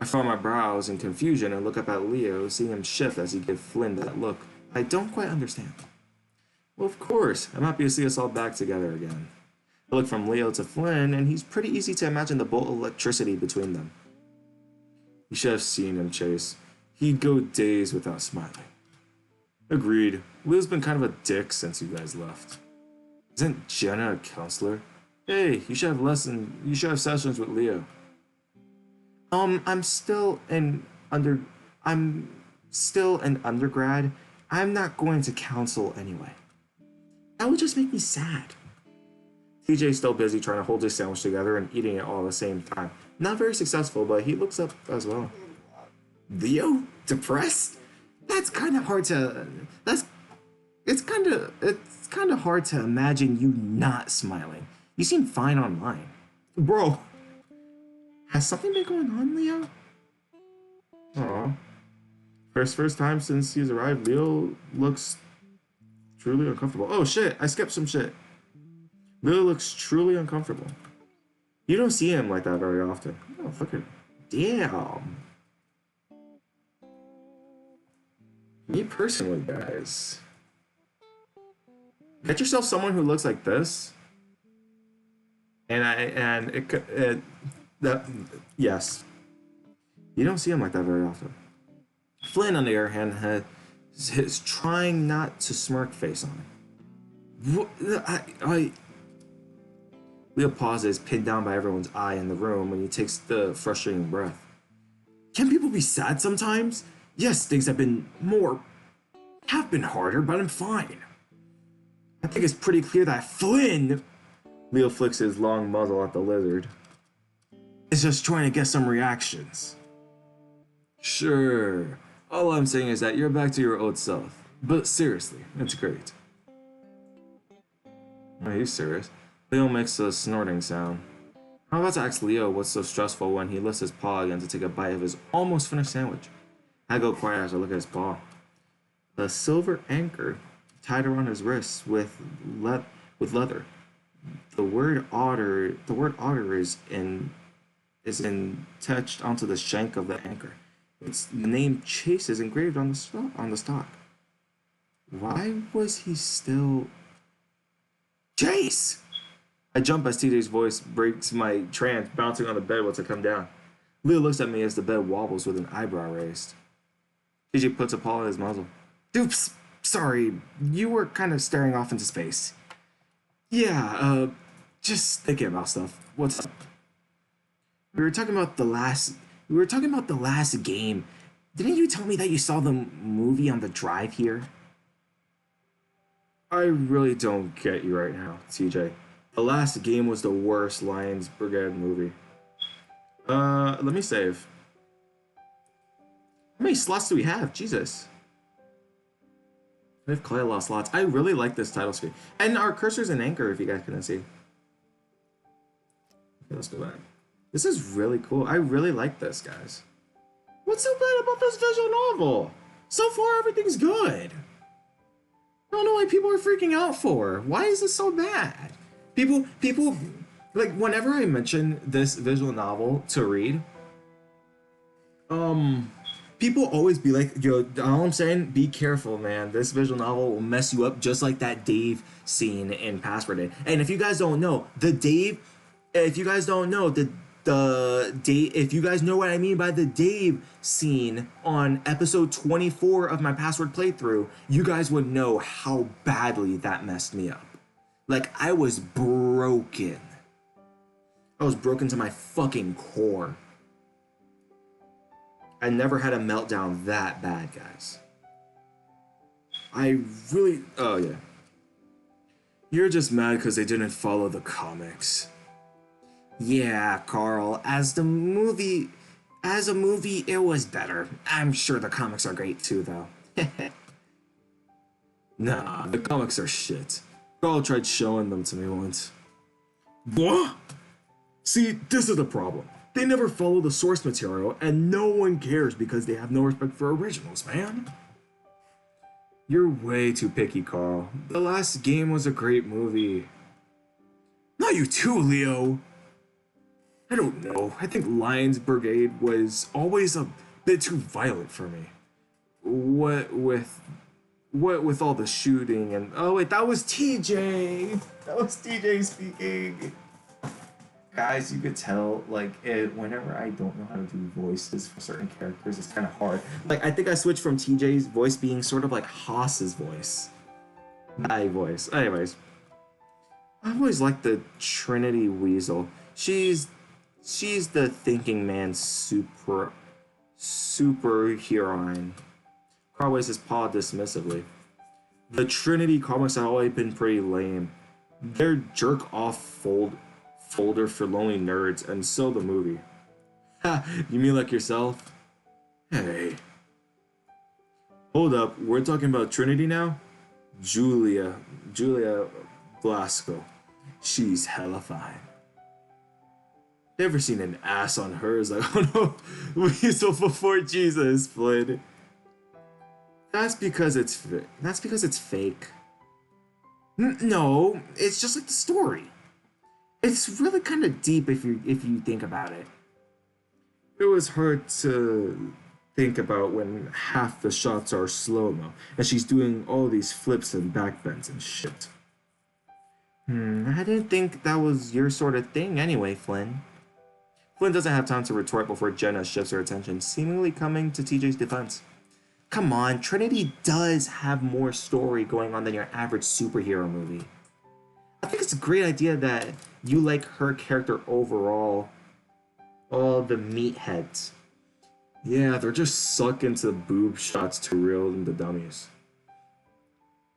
[SPEAKER 1] I frown my brows in confusion and look up at Leo, seeing him shift as he gives Flynn that look. I don't quite understand. Well, of course, I'm happy to see us all back together again. I look from Leo to Flynn, and he's pretty easy to imagine the bolt of electricity between them. You should have seen him, Chase. He'd go days without smiling. Agreed. Leo's been kind of a dick since you guys left. Isn't Jenna a counselor? Hey, you should have sessions with Leo. I'm still an undergrad. I'm not going to counsel anyway. That would just make me sad. TJ's still busy trying to hold his sandwich together and eating it all at the same time. Not very successful, but he looks up as well. Leo? Depressed? It's kind of hard to imagine you not smiling. You seem fine online. Bro, has something been going on, Leo? Aw. First time since he's arrived, Leo looks truly uncomfortable. Oh shit, I skipped some shit. Leo looks truly uncomfortable. You don't see him like that very often. Oh, fucking damn. Me personally, guys. Get yourself someone who looks like this. Yes. You don't see him like that very often. Flynn, on the other hand, is trying not to smirk face on it. Leo pauses, pinned down by everyone's eye in the room when he takes the frustrating breath. Can people be sad sometimes? Yes, things have been harder, but I'm fine. I think it's pretty clear that Flynn, Leo flicks his long muzzle at the lizard, is just trying to get some reactions. Sure. All I'm saying is that you're back to your old self. But seriously, it's great. Are you serious? Leo makes a snorting sound. I'm about to ask Leo what's so stressful when he lifts his paw again to take a bite of his almost finished sandwich. I go quiet as I look at his paw. A silver anchor tied around his wrist with leather. The word otter is touched onto the shank of the anchor. The name Chase is engraved on the stock. Why was he still Chase? I jump as TJ's voice breaks my trance, bouncing on the bed once I come down. Leo looks at me as the bed wobbles with an eyebrow raised. TJ puts a paw in his muzzle. Oops, sorry, you were kind of staring off into space. Yeah, just thinking about stuff. What's up? We were talking about the last game. Didn't you tell me that you saw the movie on the drive here? I really don't get you right now, TJ. The last game was the worst Lions Brigade movie. Let me save. How many slots do we have? Jesus. We have quite a lot of slots. I really like this title screen. And our cursor's an anchor, if you guys couldn't see. Okay, let's go back. This is really cool. I really like this, guys. What's so bad about this visual novel? So far, everything's good. I don't know why people are freaking out for. Why is this so bad? People, like, whenever I mention this visual novel to read, People always be like, yo, all I'm saying, be careful, man. This visual novel will mess you up just like that Dave scene in Password did. And if you guys don't know, if you guys don't know, the Dave, if you guys know what I mean by the Dave scene on episode 24 of my Password playthrough, you guys would know how badly that messed me up. Like, I was broken. I was broken to my fucking core. I never had a meltdown that bad, guys. I really. Oh, yeah. You're just mad because they didn't follow the comics. Yeah, Carl. As a movie, it was better. I'm sure the comics are great too, though. Nah, the comics are shit. Carl tried showing them to me once. What? See, this is the problem. They never follow the source material, and no one cares because they have no respect for originals, man. You're way too picky, Carl. The Last Game was a great movie. Not you too, Leo. I don't know. I think Lions Brigade was always a bit too violent for me. What with all the shooting and oh wait, that was TJ. That was TJ speaking. Guys, you could tell, like, whenever I don't know how to do voices for certain characters, it's kind of hard. Like, I think I switched from TJ's voice being sort of like Haas's voice. My voice. Anyways, I've always liked the Trinity Weasel. She's the thinking man's superheroine. Carl waves his paw dismissively. The Trinity comics have always been pretty lame. They're jerk-off folder for lonely nerds, and so the movie. Ha, you mean like yourself? Hey. Hold up, we're talking about Trinity now? Julia Blasco. She's hella fine. Never seen an ass on her. It's like, oh no, Weasel before Jesus, Flynn. That's because it's fake. No, it's just like the story. It's really kind of deep if you think about it. It was hard to think about when half the shots are slow-mo, and she's doing all these flips and backbends and shit. I didn't think that was your sort of thing anyway, Flynn. Flynn doesn't have time to retort before Jenna shifts her attention, seemingly coming to TJ's defense. Come on, Trinity does have more story going on than your average superhero movie. I think it's a great idea that you like her character overall. All the meatheads. Yeah, they're just sucked into boob shots to reel in the dummies.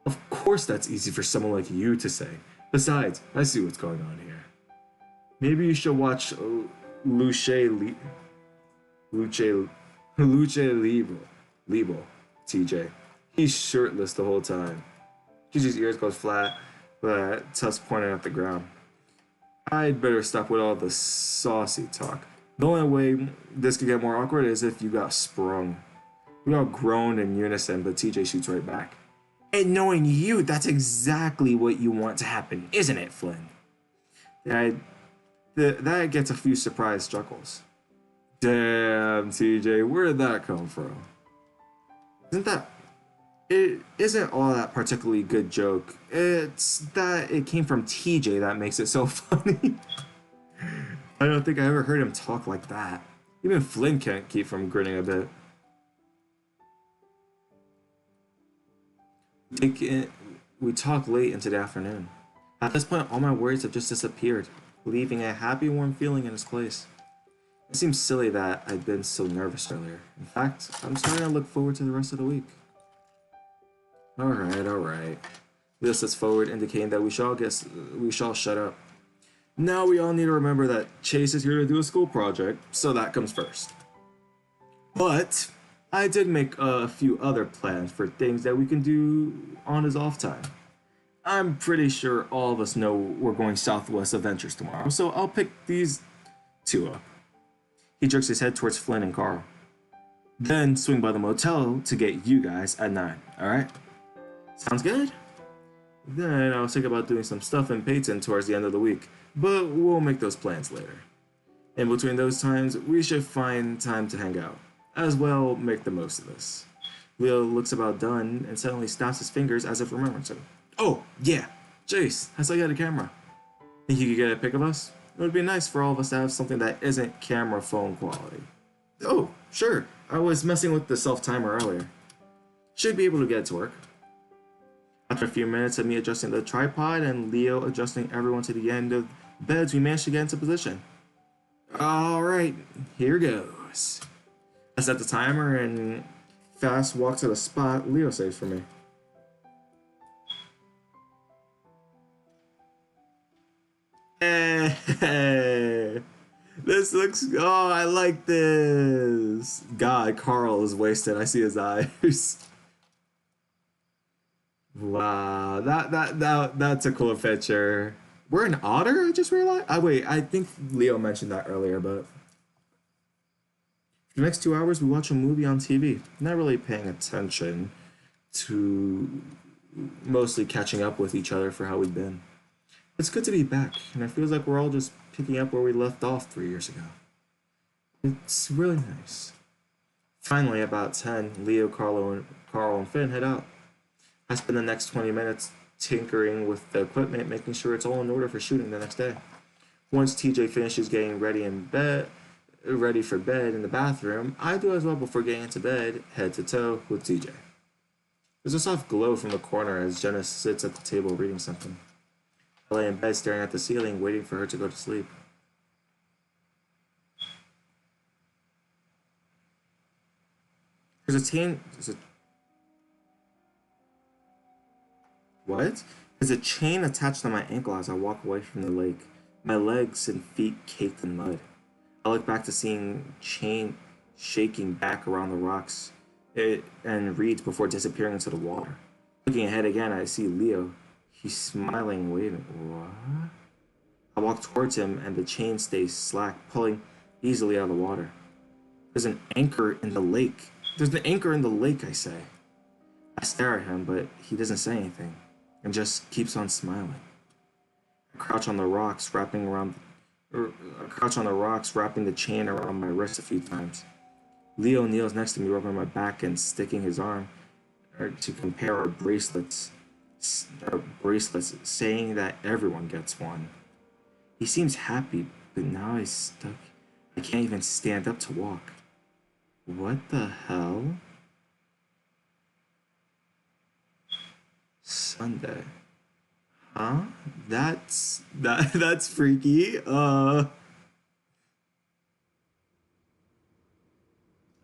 [SPEAKER 1] Of course that's easy for someone like you to say. Besides, I see what's going on here. Maybe you should watch Luce Libo, TJ. He's shirtless the whole time. TJ's ears goes flat, but Tuss pointing at the ground. I'd better stop with all the saucy talk. The only way this could get more awkward is if you got sprung. We all groaned in unison, but TJ shoots right back. And knowing you, that's exactly what you want to happen, isn't it, Flynn? That gets a few surprised chuckles. Damn, TJ, where did that come from? It isn't all that particularly good joke. It's that it came from TJ that makes it so funny. I don't think I ever heard him talk like that. Even Flynn can't keep from grinning a bit. We talk late into the afternoon. At this point, all my worries have just disappeared, leaving a happy, warm feeling in its place. It seems silly that I'd been so nervous earlier. In fact, I'm starting to look forward to the rest of the week. Alright. Leo steps forward, indicating that we shall shut up. Now we all need to remember that Chase is here to do a school project, so that comes first. But I did make a few other plans for things that we can do on his off time. I'm pretty sure all of us know we're going Southwest Adventures tomorrow, so I'll pick these two up. He jerks his head towards Flynn and Carl. Then swing by the motel to get you guys at 9, alright? Sounds good? Then I was thinking about doing some stuff in Peyton towards the end of the week, but we'll make those plans later. In between those times, we should find time to hang out. as well make the most of this. Leo looks about done and suddenly snaps his fingers as if remembering something. Oh, yeah! Jace, I saw you had a camera. Think you could get a pic of us? It would be nice for all of us to have something that isn't camera phone quality. Oh, sure. I was messing with the self timer earlier. Should be able to get it to work. After a few minutes of me adjusting the tripod and Leo adjusting everyone to the end of beds, we managed to get into position. Alright, here goes. I set the timer and fast walk to the spot Leo saves for me. Hey, this looks. Oh, I like this. God, Carl is wasted. I see his eyes. Wow, that's a cool picture. We're an otter. I just realized. I wait. I think Leo mentioned that earlier, but for the next 2 hours we watch a movie on TV. Not really paying attention to, mostly catching up with each other for how we've been. It's good to be back, and it feels like we're all just picking up where we left off 3 years ago. It's really nice. Finally, about 10, Leo, Carl, and Finn head out. I spend the next 20 minutes tinkering with the equipment, making sure it's all in order for shooting the next day. Once TJ finishes getting ready for bed in the bathroom, I do as well before getting into bed, head to toe with TJ. There's a soft glow from the corner as Jenna sits at the table reading something. I lay in bed staring at the ceiling, waiting for her to go to sleep. There's a chain. What? There's a chain attached to my ankle as I walk away from the lake. My legs and feet caked in mud. I look back to seeing chain shaking back around the rocks and reeds before disappearing into the water. Looking ahead again, I see Leo. He's smiling, waving. What? I walk towards him, and the chain stays slack, pulling easily out of the water. There's an anchor in the lake. There's an anchor in the lake, I say. I stare at him, but he doesn't say anything, and just keeps on smiling. I crouch on the rocks, wrapping the chain around my wrist a few times. Leo kneels next to me, rubbing my back and sticking his arm to compare our bracelets, saying that everyone gets one. He seems happy, but now he's stuck. I can't even stand up to walk. What the hell? Sunday. Huh? That's freaky.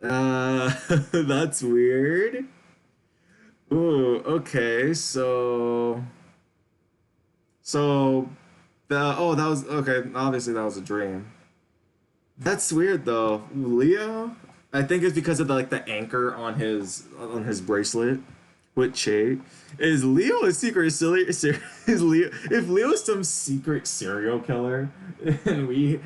[SPEAKER 1] That's weird. Ooh, okay, so that was okay, obviously that was a dream. That's weird though. Leo? I think it's because of the anchor on his bracelet with Che. Is Leo a secret silly is Leo if Leo's some secret serial killer and we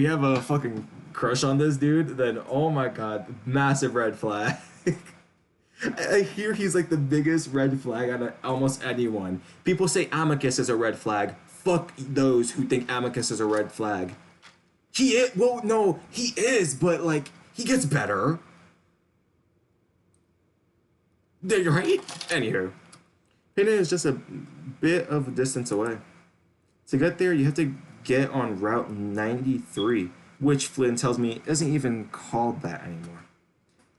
[SPEAKER 1] have a fucking crush on this dude, then oh my god, massive red flag. I hear he's like the biggest red flag out of almost anyone. People say Amicus is a red flag. Fuck those who think Amicus is a red flag. He is, well, no, he is, but like he gets better. Right? Anywho, Payday is just a bit of a distance away. To get there, you have to get on Route 93, which Flynn tells me isn't even called that anymore.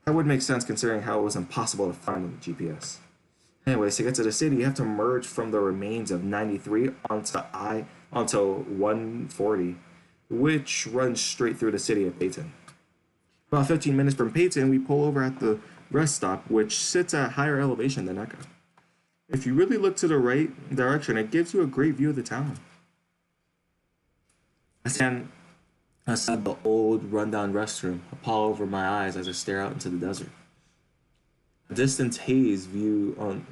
[SPEAKER 1] That would make sense considering how it was impossible to find on the GPS. Anyways, to get to the city, you have to merge from the remains of 93 onto 140, which runs straight through the city of Peyton. About 15 minutes from Peyton, we pull over at the rest stop, which sits at a higher elevation than Echo. If you really look to the right direction, it gives you a great view of the town. I stand outside the old, rundown restroom, a pall over my eyes as I stare out into the desert. A distant hazy view on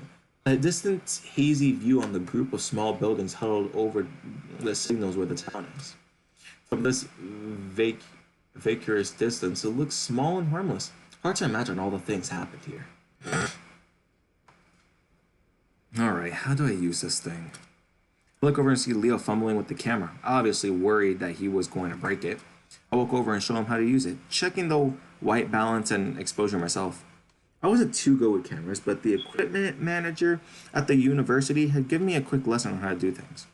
[SPEAKER 1] the group of small buildings huddled over the signals where the town is. From this vacuous distance, it looks small and harmless. Hard to imagine all the things happened here. Alright, how do I use this thing? I look over and see Leo fumbling with the camera, obviously worried that he was going to break it. I walk over and show him how to use it, checking the white balance and exposure myself. I wasn't too good with cameras, but the equipment manager at the university had given me a quick lesson on how to do things.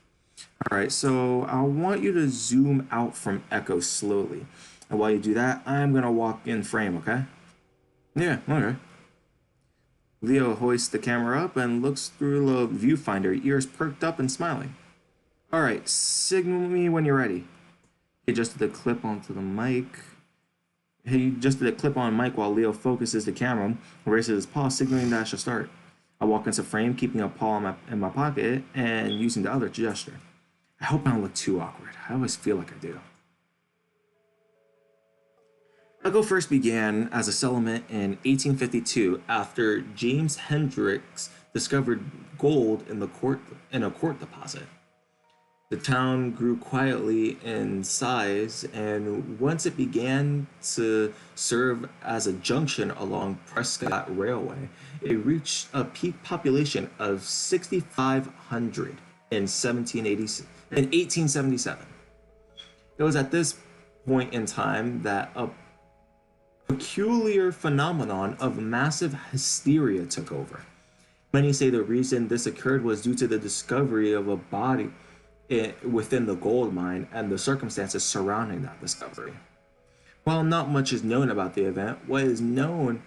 [SPEAKER 1] Alright, so I want you to zoom out from Echo slowly. And while you do that, I'm gonna walk in frame, okay? Yeah, okay. Leo hoists the camera up and looks through the viewfinder, ears perked up and smiling. Alright, signal me when you're ready. He adjusted the clip onto the mic. He adjusted the clip on mic while Leo focuses the camera and raises his paw, signaling that I should start. I walk into frame, keeping a paw in my pocket and using the other to gesture. I hope I don't look too awkward. I always feel like I do. Echo first began as a settlement in 1852 after James Hendricks discovered gold in a quartz deposit. The town grew quietly in size, and once it began to serve as a junction along Prescott Railway, it reached a peak population of 6,500 in 1877. It was at this point in time that a peculiar phenomenon of massive hysteria took over. Many say the reason this occurred was due to the discovery of a body within the gold mine and the circumstances surrounding that discovery. While not much is known about the event, what is known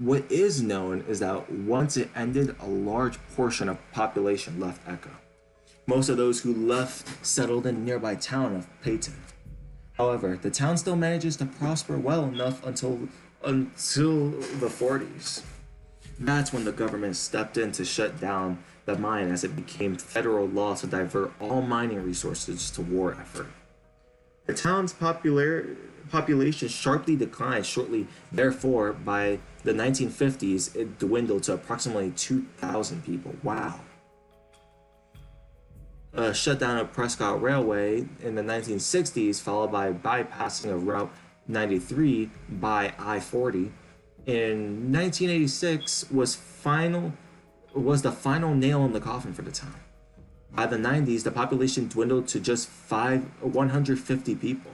[SPEAKER 1] is that once it ended, a large portion of population left Echo. Most of those who left settled in the nearby town of Peyton. However, the town still manages to prosper well enough until the 40s. That's when the government stepped in to shut down the mine as it became federal law to divert all mining resources to war effort. The town's population sharply declined shortly therefore. By the 1950s, it dwindled to approximately 2,000 people. Wow. A shutdown of Prescott Railway in the 1960s, followed by bypassing of Route 93 by I-40 in 1986 was the final nail in the coffin for the town. By the 90s, the population dwindled to just 150 people.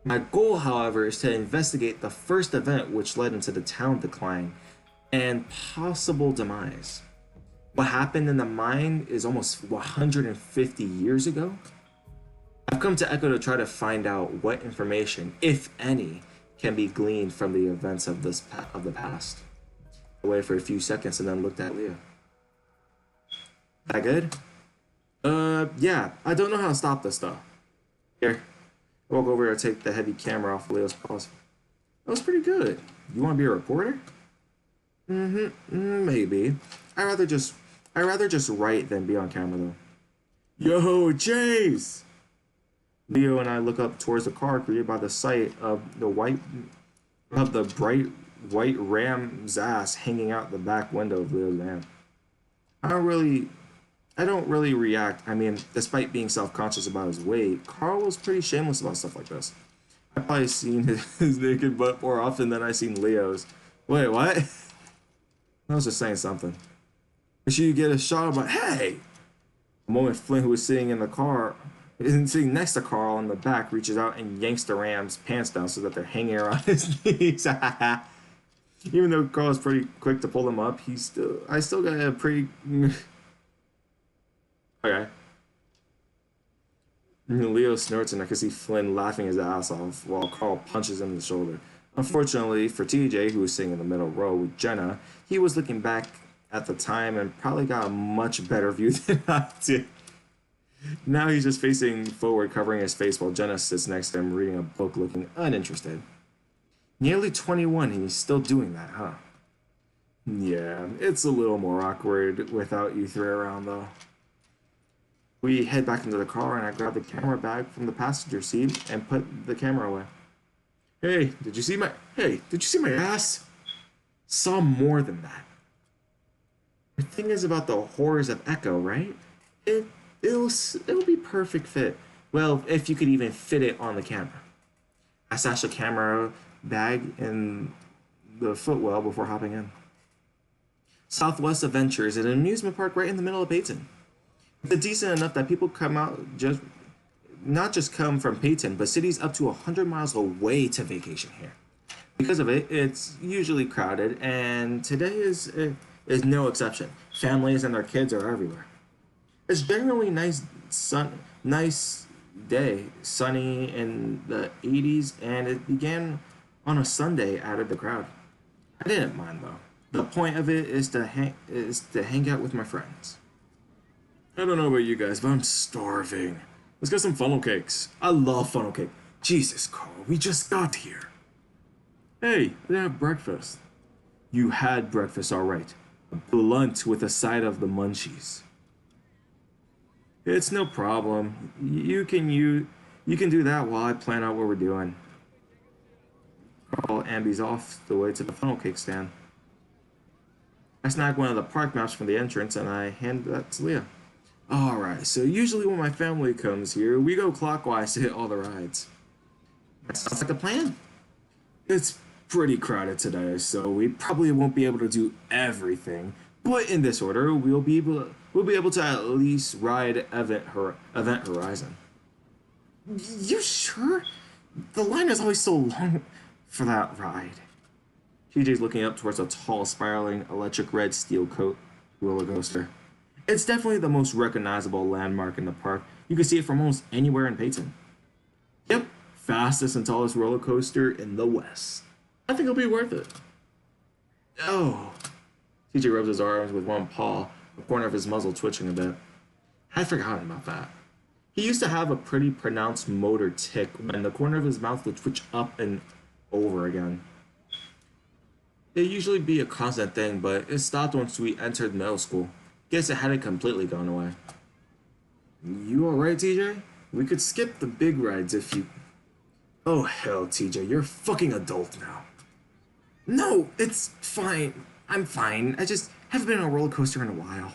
[SPEAKER 1] My goal, however, is to investigate the first event which led into the town decline and possible demise. What happened in the mine is almost 150 years ago. I've come to Echo to try to find out what information, if any, can be gleaned from the events of the past. I waited for a few seconds and then looked at Leo. That good? Yeah. I don't know how to stop this though. Here, I walk over to take the heavy camera off Leo's paws. That was pretty good. You want to be a reporter? Maybe. I rather just write than be on camera though. Yo, James! Leo and I look up towards the car created by the sight of the bright white ram's ass hanging out the back window of Leo's van. I don't really react. I mean, despite being self-conscious about his weight, Carl was pretty shameless about stuff like this. I've probably seen his naked butt more often than I've seen Leo's. Wait, what? I was just saying something. Make sure you get a shot of my, hey! The moment Flint, who was sitting sitting next to Carl in the back, reaches out and yanks the ram's pants down so that they're hanging around his knees. Even though Carl was pretty quick to pull them up, I still got a pretty... Okay. Leo snorts and I can see Flynn laughing his ass off while Carl punches him in the shoulder. Unfortunately for TJ, who was sitting in the middle row with Jenna, he was looking back at the time and probably got a much better view than I did. Now he's just facing forward, covering his face while Jenna sits next to him reading a book, looking uninterested. Nearly 21 and he's still doing that, huh? Yeah, it's a little more awkward without you three around though. We head back into the car and I grab the camera bag from the passenger seat and put the camera away. Hey, did you see my ass? Saw more than that. The thing is about the horrors of Echo, right? It'll be perfect fit. Well, if you could even fit it on the camera. I stashed the camera bag in the footwell before hopping in. Southwest Adventures is an amusement park right in the middle of Peyton. It's decent enough that people come out just not just come from Peyton, but cities up to 100 miles away to vacation here. Because of it, it's usually crowded, and today is no exception. Families and their kids are everywhere. It's generally nice day, sunny in the 80s, and it began on a Sunday. Added the crowd. I didn't mind though. The point of it is to hang out with my friends. I don't know about you guys, but I'm starving. Let's get some funnel cakes. I love funnel cake. Jesus, Carl, we just got here. Hey, I didn't have breakfast. You had breakfast, all right. A blunt with a side of the munchies. It's no problem. You can do that while I plan out what we're doing. Carl ambies off the way to the funnel cake stand. I snag one of the park maps from the entrance and I hand that to Leah. Alright, so usually when my family comes here, we go clockwise to hit all the rides. That sounds like a plan. It's pretty crowded today, so we probably won't be able to do everything. But in this order, we'll be able to at least ride Event Horizon. You sure? The line is always so long for that ride. TJ's looking up towards a tall, spiraling, electric red steel coat roller coaster. It's definitely the most recognizable landmark in the park. You can see it from almost anywhere in Peyton. Yep, fastest and tallest roller coaster in the West. I think it'll be worth it. Oh. TJ rubs his arms with one paw, the corner of his muzzle twitching a bit. I'd forgotten about that. He used to have a pretty pronounced motor tic when the corner of his mouth would twitch up and over again. It'd usually be a constant thing, but it stopped once we entered middle school. Guess it hadn't completely gone away. You alright, TJ? We could skip the big rides if you... Oh hell, TJ, you're a fucking adult now. No, it's fine. I'm fine. I just haven't been on a roller coaster in a while.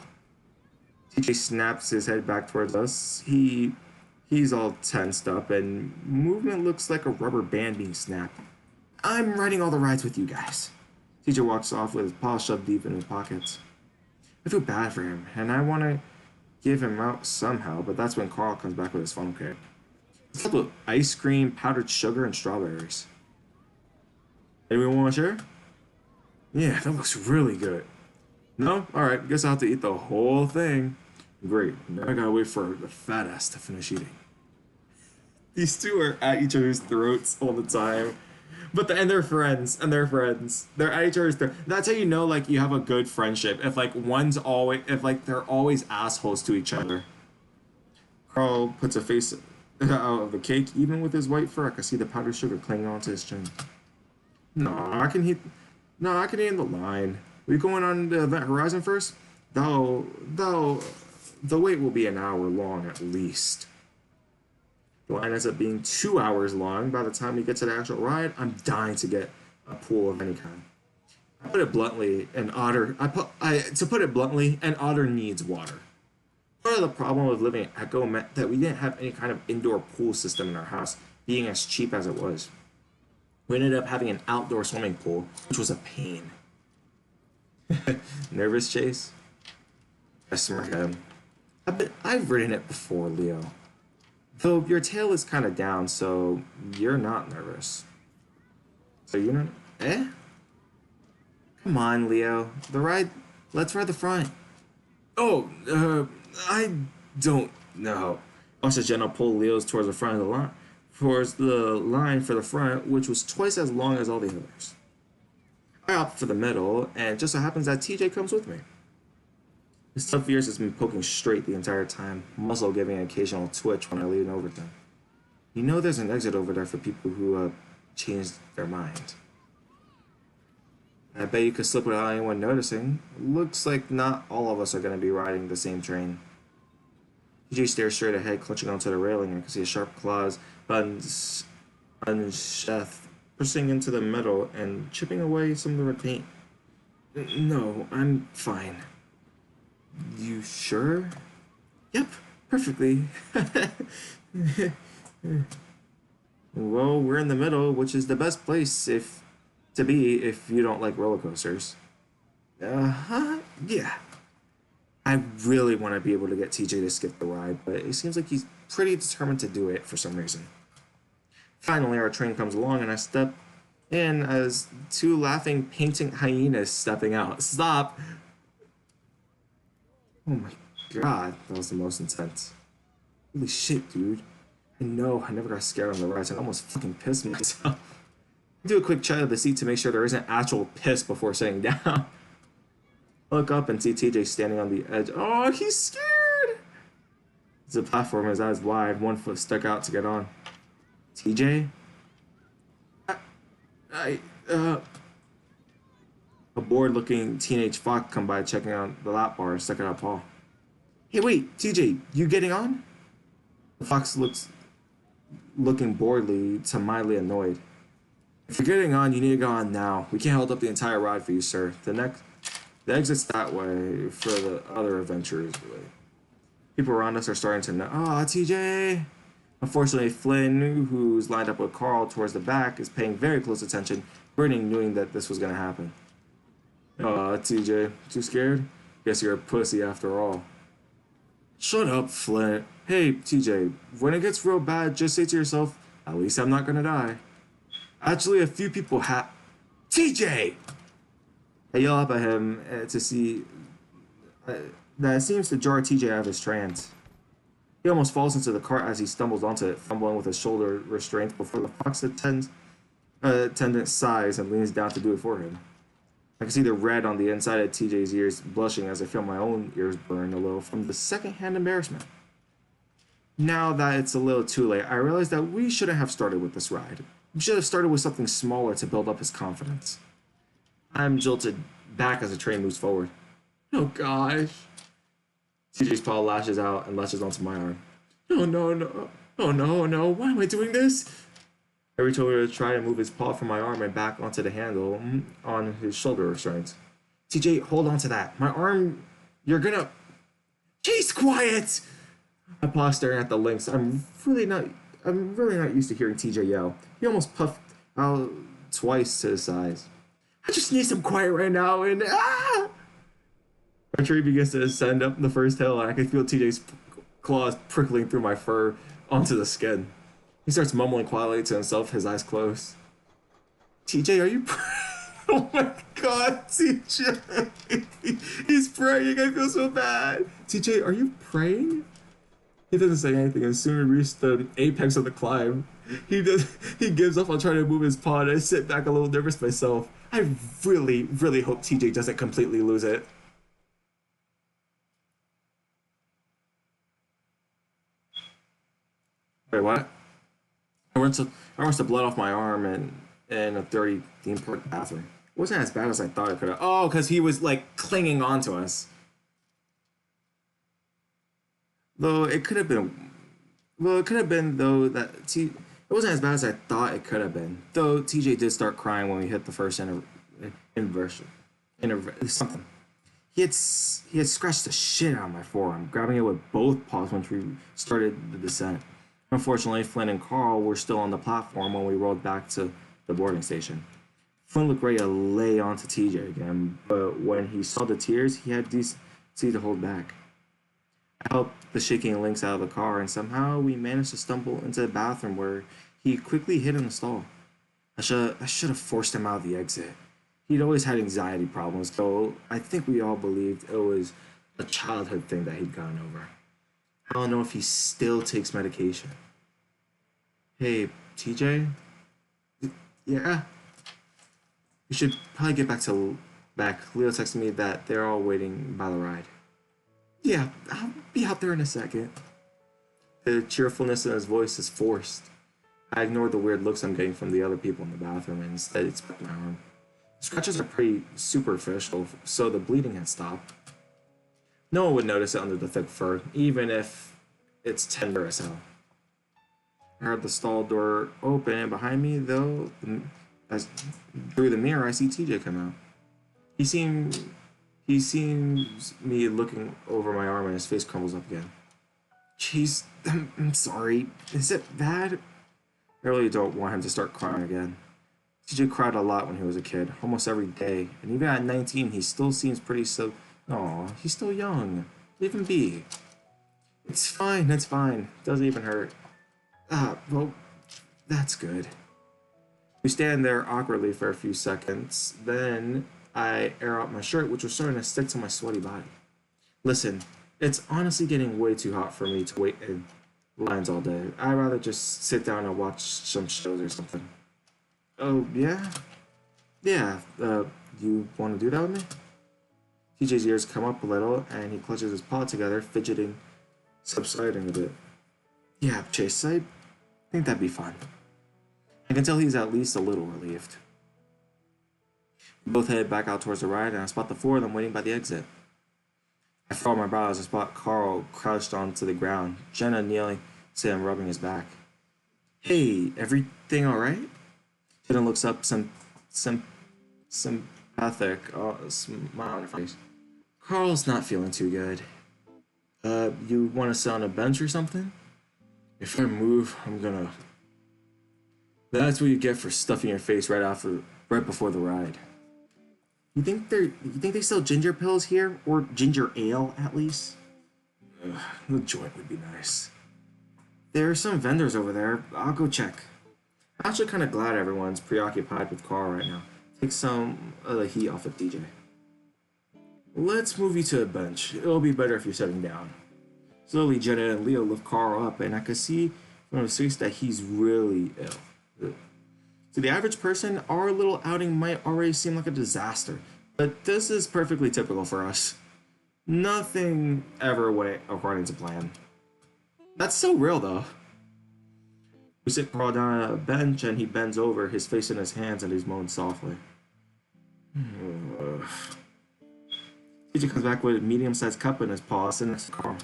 [SPEAKER 1] TJ snaps his head back towards us. He's all tensed up and movement looks like a rubber band being snapped. I'm riding all the rides with you guys. TJ walks off with his paw shoved deep in his pockets. I feel bad for him, and I want to give him out somehow, but that's when Carl comes back with his funnel cake. It's filled with ice cream, powdered sugar, and strawberries. Anyone want to share? Yeah, that looks really good. No? Alright, guess I'll have to eat the whole thing. Great. Now I gotta wait for the fat ass to finish eating. These two are at each other's throats all the time. And they're friends, They're at each other's throats. That's how you know, like, you have a good friendship. If, like, they're always assholes to each other. Carl puts a face out of the cake. Even with his white fur, I can see the powdered sugar clinging onto his chin. No, I can eat in the line. We going on the Event Horizon first? The wait will be an hour long at least. The line ends up being 2 hours long. By the time we get to the actual ride, I'm dying to get a pool of any kind. To put it bluntly, an otter needs water. Part of the problem with living at Echo meant that we didn't have any kind of indoor pool system in our house, being as cheap as it was. We ended up having an outdoor swimming pool, which was a pain. Nervous, Chase? I smirk at him. I've ridden it before, Leo. Though your tail is kind of down, so you're not nervous. So you're not... Eh? Come on, Leo. Let's ride the front. Oh, I don't know. Watch Jenna pull Leo's towards the front of the line. Towards the line for the front, which was twice as long as all the others. I opt for the middle, and it just so happens that TJ comes with me. His tough ears has been poking straight the entire time, muscle giving an occasional twitch when I lean over them. You know there's an exit over there for people who changed their mind. I bet you could slip without anyone noticing. Looks like not all of us are going to be riding the same train. TJ stares straight ahead, clutching onto the railing, and I can see his sharp claws unsheathed, pushing into the metal and chipping away some of the red paint. No, I'm fine. You sure? Yep, perfectly. Well, we're in the middle, which is the best place to be if you don't like roller coasters. Yeah. I really want to be able to get TJ to skip the ride, but it seems like he's pretty determined to do it for some reason. Finally, our train comes along, and I step in as two laughing, painting hyenas stepping out. Stop! Oh my god, that was the most intense. Holy shit, dude. And no, I never got scared on the rides. I almost fucking pissed myself. I do a quick check of the seat to make sure there isn't actual piss before sitting down. I look up and see TJ standing on the edge. Oh, he's scared! It's a platform, his eyes wide, one foot stuck out to get on. TJ? A bored-looking teenage fox come by checking out the lap bar and stuck out Paul. Hey, wait, TJ, you getting on? The fox looking boredly to mildly annoyed. If you're getting on, you need to go on now. We can't hold up the entire ride for you, sir. The exit's that way for the other adventurers. Really. People around us are starting to know. Oh, TJ! Unfortunately, Flynn, who's lined up with Carl towards the back, is paying very close attention, grinning, knowing that this was going to happen. Oh, TJ, too scared? Guess you're a pussy after all. Shut up, Flynn. Hey, TJ, when it gets real bad, just say to yourself, at least I'm not going to die. Actually, a few people have... TJ! I yell up at him to see... that seems to jar TJ out of his trance. He almost falls into the cart as he stumbles onto it, fumbling with his shoulder restraint before the fox attendant sighs and leans down to do it for him. I can see the red on the inside of TJ's ears blushing as I feel my own ears burn a little from the secondhand embarrassment. Now that it's a little too late, I realize that we shouldn't have started with this ride. We should have started with something smaller to build up his confidence. I'm jolted back as the train moves forward. Oh gosh. TJ's paw lashes out and lashes onto my arm. Oh no. Oh no. Why am I doing this? I reach over to try to move his paw from my arm and back onto the handle on his shoulder restraints. TJ, hold on to that. My arm, you're gonna... Jeez, quiet! I pause staring at the links. I'm really not used to hearing TJ yell. He almost puffed out twice to his size. I just need some quiet right now and Our tree begins to ascend up the first hill and I can feel TJ's claws prickling through my fur onto the skin. He starts mumbling quietly to himself, his eyes closed. TJ, are you praying? Oh my god, TJ! He's praying, I feel so bad. TJ, are you praying? He doesn't say anything and soon we reach the apex of the climb. He gives up on trying to move his paw and I sit back a little nervous myself. I really hope TJ doesn't completely lose it. Wait, what? I rinsed the blood off my arm in a dirty theme park bathroom. It wasn't as bad as I thought it could have. Oh, because he was like clinging on to us. Though it could have been. Well, it could have been though that it wasn't as bad as I thought it could have been. Though TJ did start crying when we hit the first inversion. Something. He had scratched the shit out of my forearm, grabbing it with both paws once we started the descent. Unfortunately, Flynn and Carl were still on the platform when we rolled back to the boarding station. Flynn looked ready to lay onto TJ again, but when he saw the tears, he had decency to hold back. I helped the shaking Lynx out of the car, and somehow we managed to stumble into the bathroom where he quickly hid in the stall. I should have forced him out of the exit. He'd always had anxiety problems, though I think we all believed it was a childhood thing that he'd gotten over. I don't know if he still takes medication. Hey, TJ? Yeah? We should probably get back. Leo texted me that they're all waiting by the ride. Yeah, I'll be out there in a second. The cheerfulness in his voice is forced. I ignored the weird looks I'm getting from the other people in the bathroom and instead inspect my arm. The scratches are pretty superficial, so the bleeding had stopped. No one would notice it under the thick fur, even if it's tender as hell. I heard the stall door open, and behind me, though, through the mirror, I see TJ come out. He seems me looking over my arm, and his face crumbles up again. Jeez, I'm sorry. Is it bad? I really don't want him to start crying again. TJ cried a lot when he was a kid, almost every day, and even at 19, he still seems pretty so. Aw, he's still young. Leave him be. It's fine, it's fine. Doesn't even hurt. Ah, well, that's good. We stand there awkwardly for a few seconds. Then I air out my shirt, which was starting to stick to my sweaty body. Listen, it's honestly getting way too hot for me to wait in lines all day. I'd rather just sit down and watch some shows or something. Oh, yeah? Yeah, you want to do that with me? TJ's ears come up a little, and he clutches his paw together, fidgeting, subsiding a bit. Yeah, Chase, I think that'd be fun. I can tell he's at least a little relieved. We both head back out towards the ride, and I spot the four of them waiting by the exit. I furrow my brows and spot Carl crouched onto the ground, Jenna kneeling, Sam rubbing his back. Hey, everything alright? Jenna looks up, sympathetic, smile on her face. Carl's not feeling too good. You want to sit on a bench or something? If I move, I'm gonna. That's what you get for stuffing your face right before the ride. You think they sell ginger pills here, or ginger ale at least? Ugh, the joint would be nice. There are some vendors over there. I'll go check. I'm actually kind of glad everyone's preoccupied with Carl right now. Take some of the heat off of DJ. Let's move you to a bench. It'll be better if you're sitting down. Slowly, Jenna and Leo lift Carl up, and I could see from his face that he's really ill. To the average person, our little outing might already seem like a disaster, but this is perfectly typical for us. Nothing ever went according to plan. That's so real, though. We sit Carl down on a bench, and he bends over, his face in his hands, and he's moaned softly. TJ comes back with a medium-sized cup in his paw, sitting next to Carl.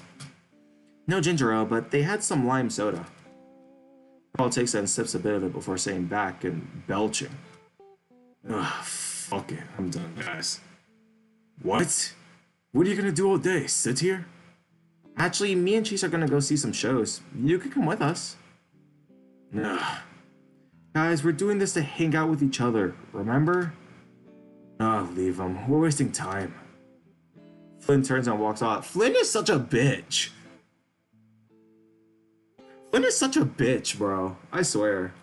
[SPEAKER 1] No ginger ale, but they had some lime soda. Carl takes it and sips a bit of it before sitting back and belching. Ugh, fuck it. I'm done, guys. What? What are you gonna do all day? Sit here? Actually, me and Chase are gonna go see some shows. You could come with us. Ugh. Guys, we're doing this to hang out with each other, remember? Leave them. We're wasting time. Flynn turns and walks off. Flynn is such a bitch. Flynn is such a bitch, bro. I swear.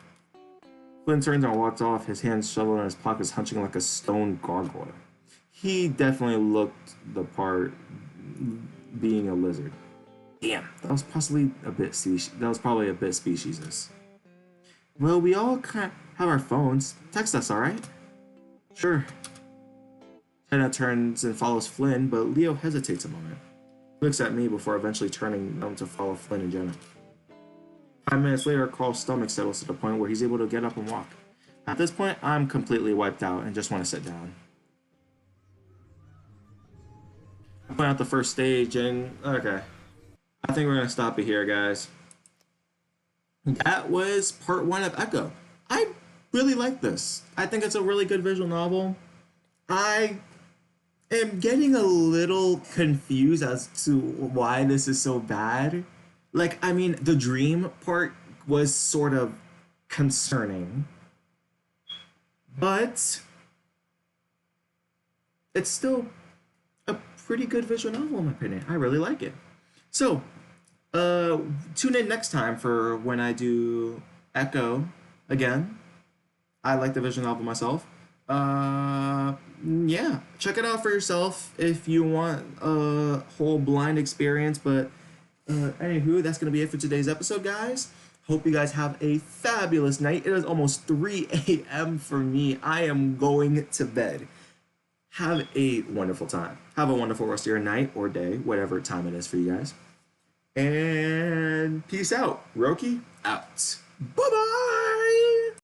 [SPEAKER 1] Flynn turns and walks off, his hands shoveled in his pockets, hunching like a stone gargoyle. He definitely looked the part being a lizard. Damn, that was probably a bit speciesist. Well, we all kind of have our phones. Text us, alright? Sure. Jenna turns and follows Flynn, but Leo hesitates a moment. He looks at me before eventually turning to follow Flynn and Jenna. 5 minutes later, Carl's stomach settles to the point where he's able to get up and walk. At this point, I'm completely wiped out and just want to sit down. I point out the first stage and... Okay. I think we're going to stop it here, guys. That was part 1 of Echo. I really like this. I think it's a really good visual novel. I am getting a little confused as to why this is so bad. Like, I mean, the dream part was sort of concerning, but it's still a pretty good visual novel in my opinion. I really like it. So, tune in next time for when I do Echo again. I like the visual novel myself. Yeah, check it out for yourself if you want a whole blind experience, but anywho, that's going to be it for today's episode, guys. Hope you guys have a fabulous night. It is almost 3 a.m. for me. I am going to bed. Have a wonderful time. Have a wonderful rest of your night or day, whatever time it is for you guys. And peace out. Roki out. Bye-bye!